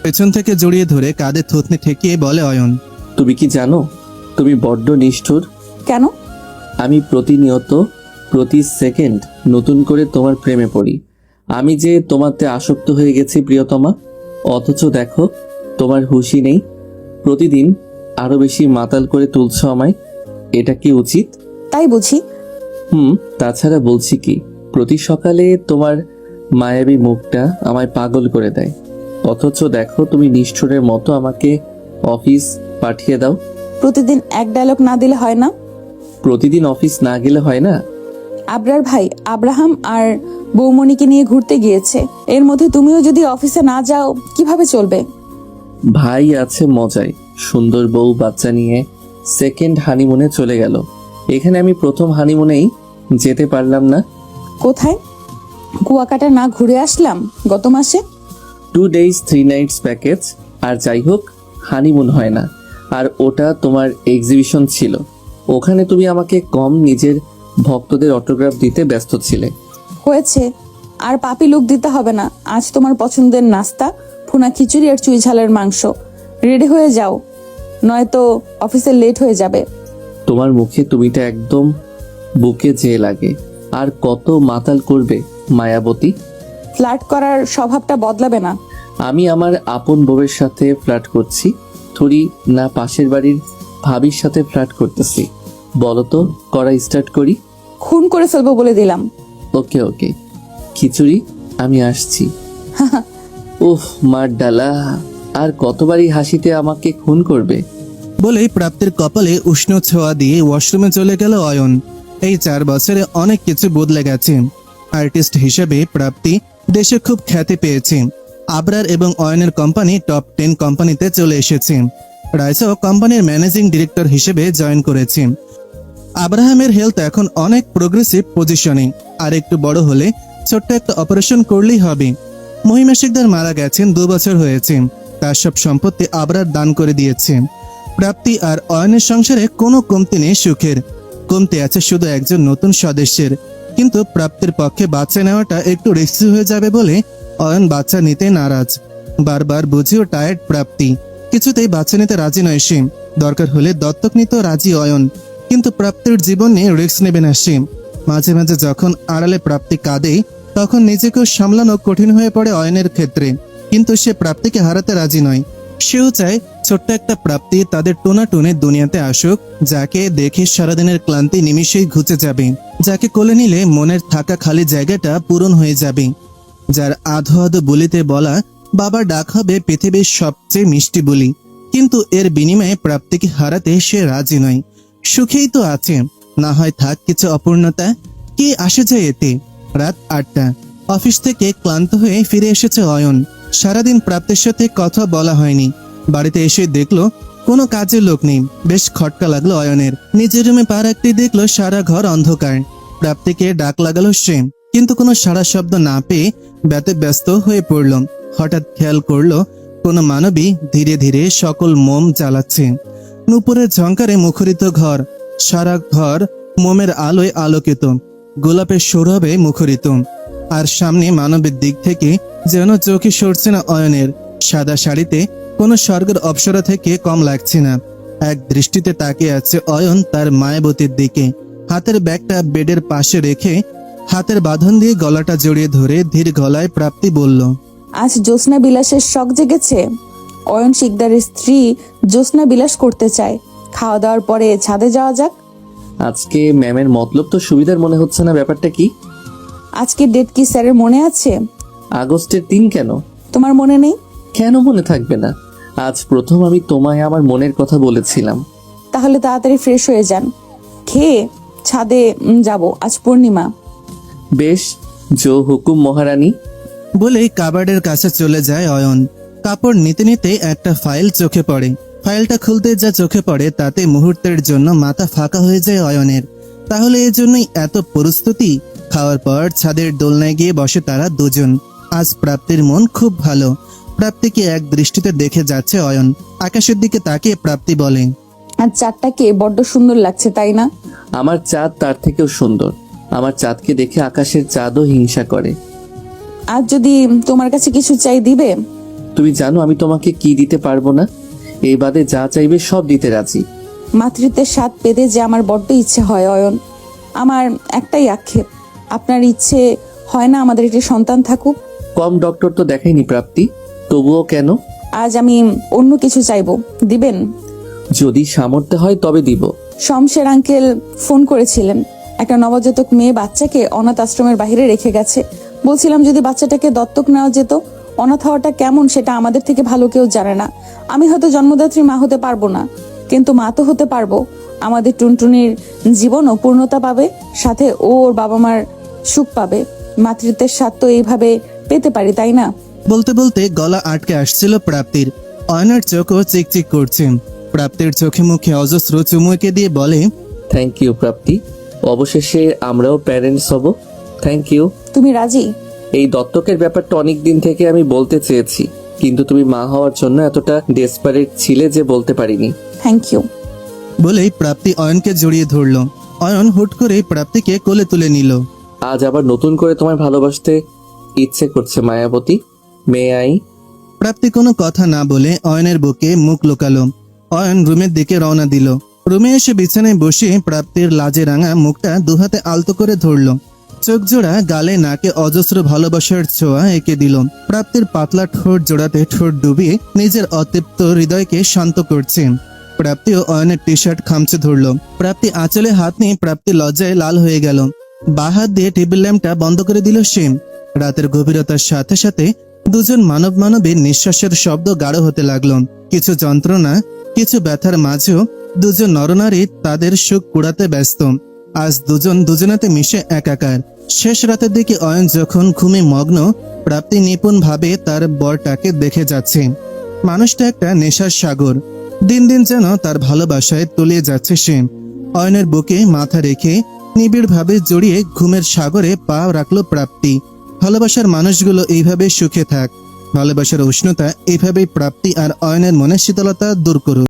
Speaker 1: পেছন থেকে জড়িয়ে ধরে কাঁধে থুতনি ঠেকিয়ে বলে অয়ন,
Speaker 3: তুমি কি জানো তুমি বড্ড নিষ্ঠুর?
Speaker 2: কেন?
Speaker 3: আমি প্রতিনিয়ত প্রতি সেকেন্ড নতুন করে তোমার প্রেমে পড়ি। আমি যে তোমাতে আসক্ত হয়ে গেছি প্রিয়তমা, অথচ দেখো তোমার হুঁশই নেই। প্রতিদিন আরো বেশি মাতাল করে তুলছো আমায়। এটা কি উচিত?
Speaker 2: তাই বুঝি।
Speaker 3: তাছাড়া বলছি কি, প্রতি সকালে তোমার মায়াবী মুখটা আমায় পাগল করে দেয়, অথচ দেখো তুমি নিষ্ঠুরের মতো আমাকে অফিস পাঠিয়ে দাও।
Speaker 2: প্রতিদিন এক ডায়লগ না দিলে হয় না?
Speaker 3: প্রতিদিন অফিস না গেলে হয় না?
Speaker 2: আবরার ভাই আব্রাহাম আর বৌমণিকে নিয়ে ঘুরতে গিয়েছে, এর মধ্যে তুমিও যদি অফিসে না যাও কিভাবে চলবে?
Speaker 3: ভাই আছে মজায়, সুন্দর বউ বাচ্চা নিয়ে সেকেন্ড হানিমুনে চলে গেল। এখানে আমি প্রথম হানিমুনেই যেতে পারলাম না।
Speaker 2: কোথায়? কুয়াকাটা না ঘুরে আসলাম গত মাসে?
Speaker 3: 2 days 3 nights প্যাকেজ। আর যাই হোক, হানিমুন হয় না, আর ওটা তোমার এক্সিবিশন ছিল। ওখানে তুমি আমাকে কম নিজের ভক্তদের অটোগ্রাফ দিতে ব্যস্ত ছিলে।
Speaker 2: হয়েছে, আর পাপি লুক দিতে হবে না। আজ তোমার পছন্দের নাস্তা, ভুনা খিচুড়ি আর চুই ঝালের মাংস। রেডি হয়ে যাও, নয়তো অফিসে লেট হয়ে যাবে।
Speaker 3: তোমার মুখে তুমিটা একদম বুকে যেয়ে লাগে। আর কত মাতাল করবে মায়াবতী?
Speaker 2: ফ্লার্ট করার স্বভাবটা বদলাবে না।
Speaker 3: আমি আমার আপন বউয়ের সাথে ফ্লার্ট করছি, থরি না পাশের বাড়ির ভাবির সাথে ফ্লার্ট করতেছি? বলো তো, করা স্টার্ট করি?
Speaker 2: খুন করে ফেলবো বলে দিলাম।
Speaker 3: ওকে ওকে খিচুড়ি, আমি আসছি। উফ মার ডালা, আর কতবারই হাসিতে আমাকে খুন করবে?
Speaker 1: বলেই প্রাপ্তির কপালে উষ্ণ ছোঁয়া দিয়ে ওয়াশরুমে চলে গেল অয়ন। এই 4 বছরে অনেক কিছু বদলে গেছে। আর্টিস্ট হিসেবে প্রাপ্তি দেশে খুব খ্যাতি পেয়েছে। আবরার এবং অয়নের কোম্পানি টপ 10 কোম্পানিতে চলে এসেছে। রাইসাও কোম্পানির ম্যানেজিং ডিরেক্টর হিসেবে জয়েন করেছে। আব্রাহামের হেলথ এখন অনেক প্রোগ্রেসিভ পজিশনে, আর একটু বড় হলে ছোট্ট একটা অপারেশন করলেই হবে। মহিমা শিকদার মারা গেছেন, 2 বছর হয়েছে। তার সব সম্পত্তি আবরার দান করে দিয়েছে। প্রাপ্তি আর অয়নের সংসারে কোনো কমতি নেই সুখের। কমতি আছে শুধু একজন নতুন সদস্যের। কিন্তু প্রাপ্তির পক্ষে বাচ্চা নেওয়াটা একটু রিস্কি হয়ে যাবে বলে অয়ন বাচ্চা নিতে নারাজ। বারবার বুঝিও টায়ার্ড প্রাপ্তি, কিছুতেই বাচ্চা নিতে রাজি নয় সে। দরকার হলে দত্তক নিতে রাজি অয়ন, কিন্তু প্রাপ্তির জীবন নিয়ে রিস্ক নেবে না সে। মাঝে মাঝে যখন আড়ালে প্রাপ্তি কাঁদে, তখন নিজেকেও সামলানো কঠিন হয়ে পড়ে অয়নের ক্ষেত্রে। কিন্তু সে প্রাপ্তিকে হারাতে রাজি নয়। সেও চায় ছোট্ট একটা প্রাপ্তি তাদের টোনাটুনে দুনিয়াতে আসুক, যাকে দেখে সারাদিনের ক্লান্তি নিমিষেই ঘুচে যাবে, যাকে কোলে নিলে মনের থাকা খালি জায়গাটা পূরণ হয়ে যাবে, যার আধো আধো বলিতে বলা বাবার ডাক হবে পৃথিবীর সবচেয়ে মিষ্টি বলি। কিন্তু এর বিনিময়ে প্রাপ্তিকে হারাতে সে রাজি নয়। সুখেই তো আছে, না হয় থাক কিছু অপূর্ণতা, কি আসে যায় এতে। রাত 8টা, অফিস থেকে ক্লান্ত হয়ে ফিরে এসেছে অয়ন। সারাদিন প্রাপ্তির সাথে কথা বলা হয়নি। বাড়িতে এসে দেখলো কোনো কাজের লোক নেই। বেশ খটকা লাগলো অয়নের। নিজের রুমে পা রাখতেই দেখলো সারা ঘর অন্ধকার। প্রাপ্তিকে ডাক লাগালো সে, কিন্তু কোনো সাড়া শব্দ না পেয়ে ব্যস্ত হয়ে পড়ল। হঠাৎ খেয়াল করলো কোনো মানবী ধীরে ধীরে সকল মোম জ্বালাচ্ছে। নুপুরের ঝংকারে মুখরিত ঘর, সারা ঘর মোমের আলোয় আলোকিত, গোলাপের সৌরভে মুখরিত। আর সামনে মানবের দিক থেকে যেন চোখে সরছে না অয়নের। সাদা শাড়িতে কোনো স্বর্গের অপ্সরা থেকে কম লাগছে না। এক দৃষ্টিতে তাকিয়ে আছে অয়ন তার মায়াবতীর দিকে। হাতের ব্যাগটা বেডের পাশে রেখে হাতের বাঁধন দিয়ে গলাটা জড়িয়ে ধরে ধীর গলায় প্রাপ্তি বলল,
Speaker 2: আজ জ্যোৎস্না বিলাসের শখ জেগেছে। অয়ন শিকদারের স্ত্রী জ্যোৎস্না বিলাস করতে চায়। খাওয়া দাওয়ার পরে ছাদে যাওয়া যাক।
Speaker 3: আজকে ম্যামের মতলব তো সুবিধার মনে হচ্ছে না, ব্যাপারটা কি?
Speaker 2: আজকের ডেট কি স্যারের মনে আছে?
Speaker 3: আগস্টের 3 কেন?
Speaker 2: তোমার মনে নেই?
Speaker 3: কেন মনে থাকবে না? আজ প্রথম আমি তোমায় আমার মনের কথা বলেছিলাম।
Speaker 2: তাহলে তাড়াতাড়ি ফ্রেশ হয়ে যান, খেয়ে ছাদে যাব, আজ পূর্ণিমা।
Speaker 3: বেশ, জো হুকুম মহারানী।
Speaker 1: বলেই কাবার্ডের কাছে চলে যায় অয়ন। কাপড় নিতে নিতে একটা ফাইল চোখে পড়ে। ফাইলটা খুলতে যা চোখে পড়ে তাতে মুহূর্তের জন্য মাথা ফাঁকা হয়ে যায় অয়নের। তাহলে এজন্যই এত প্রস্তুতি? খাওয়ার পর ছাদের দোলনায় গিয়ে বসে তারা দুজন। আজ প্রাপ্তির মন খুব ভালো। প্রাপ্তিকে এক দৃষ্টিতে দেখে যাচ্ছে অয়ন। আকাশের দিকে তাকিয়ে প্রাপ্তি বলে,
Speaker 2: আর চাঁদটাকে বড্ড সুন্দর লাগছে, তাই না?
Speaker 3: আমার চাঁদ তার থেকেও সুন্দর। আমার চাঁদকে দেখে আকাশের চাঁদও হিংসা করে।
Speaker 2: আজ যদি তোমার কাছে কিছু চাই দিবে?
Speaker 3: তুমি জানো আমি তোমাকে কি দিতে পারবো না। এই বাদে যা চাইবে সব দিতে রাজি।
Speaker 2: মাতৃত্বের স্বাদ পেতে যে আমার বড্ড ইচ্ছে হয় অয়ন। আমার একটাই আক্ষেপ, আপনার ইচ্ছে হয় না আমাদের একটি সন্তান থাকুক?
Speaker 3: কম ডক্টর তো দেখাইনি প্রাপ্তি, তবুও কেন?
Speaker 2: আজ আমি অন্য কিছু চাইবো, দিবেন?
Speaker 3: যদি সামর্থ্য হয় তবে দিব।
Speaker 2: শমশের আঙ্কেল ফোন করেছিলেন, একটা নবজাতক মেয়ে বাচ্চাকে অনাথ আশ্রমের বাইরে রেখে গেছে। বলছিলাম যদি বাচ্চাটাকে দত্তক নেওয়া যেত। অনাথ হওয়াটা কেমন সেটা আমাদের থেকে ভালো কেউ জানে না। আমি হয়তো জন্মদাত্রী মা হতে পারবো না, কিন্তু মা তো হতে পারবো। আমাদের টুনটুনির জীবনও পূর্ণতা পাবে, সাথে ও ওর বাবা মার সুখ পাবে। মাতৃত্বের স্বাদ তো এইভাবে পেতে পারি, তাই না?
Speaker 1: বলতে বলতে গলা আটকে আসছিল প্রাপ্তির। অয়নের চোখও চিকচিক করছে। প্রাপ্তির চোখে মুখে অজস্র চুমু এঁকে দিয়ে বলে,
Speaker 3: থ্যাংক ইউ প্রাপ্তি। অবশেষে আমরাও প্যারেন্টস হব। Thank you.
Speaker 2: তুমি রাজি?
Speaker 3: এই দত্তকের ব্যাপারটা অনেক দিন থেকে আমি বলতে চেয়েছি, কিন্তু তুমি মা হওয়ার জন্য এতটা ডেসপারেট ছিলে যে বলতে পারিনি।
Speaker 2: Thank you.
Speaker 1: বলেই প্রাপ্তি অয়নকে জড়িয়ে ধরল। অয়ন হুট করে প্রাপ্তিকে কোলে তুলে নিল।
Speaker 3: আজ আবার নতুন করে তোমায় ভালোবাসতে ইচ্ছে করছে মায়াবতী। May I?
Speaker 1: প্রাপ্তি কোনো কথা না বলে অয়নের বুকে মুখ লুকালো। অয়ন রুমের দিকে রওনা দিল। রুমে এসে বিছানায় বসে প্রাপ্তির লাজে রাঙা মুখটা দুহাতে আলতো করে ধরল। চোখ জোড়া গালে নাকে অজস্র ভালোবাসার ছোঁয়া এঁকে দিল। প্রাপ্তির পাতলা ঠোঁট জোড়াতে ঠোঁট ডুবিয়ে নিজের অতৃপ্ত হৃদয়কে শান্ত করছে। প্রাপ্তিও অয়নের টি শার্ট খামচে ধরল। প্রাপ্তি আঁচলে হাত নিয়ে প্রাপ্তি লজ্জায় লাল হয়ে গেল। বাঁ হাত দিয়ে টেবিল ল্যাম্পটা বন্ধ করে দিল সে। রাতের গভীরতার সাথে সাথে দুজন মানবের নিঃশ্বাসের শব্দ গাঢ় হতে লাগলো। কিছু যন্ত্রণা, কিছু ব্যথার মাঝেও দুজন নরনারী তাদের সুখ কুড়াতে ব্যস্ত। আজ দুজন দুজনাতে মিশে একাকার। শেষ রাতের দিকে অয়ন যখন ঘুমে মগ্ন, প্রাপ্তি নিপুণ ভাবে তার বরটাকে দেখে যাচ্ছে। মানুষটা একটা নেশার সাগর। দিন দিন যেন তার ভালোবাসায় তলিয়ে যাচ্ছে সে। অয়নের বুকে মাথা রেখে নিবিড় ভাবে জড়িয়ে ঘুমের সাগরে পা রাখলো প্রাপ্তি। ভালোবাসার মানুষগুলো এইভাবে সুখে থাক। ভালোবাসার উষ্ণতা এইভাবেই প্রাপ্তি আর অয়নের মনে শীতলতা দূর করুক।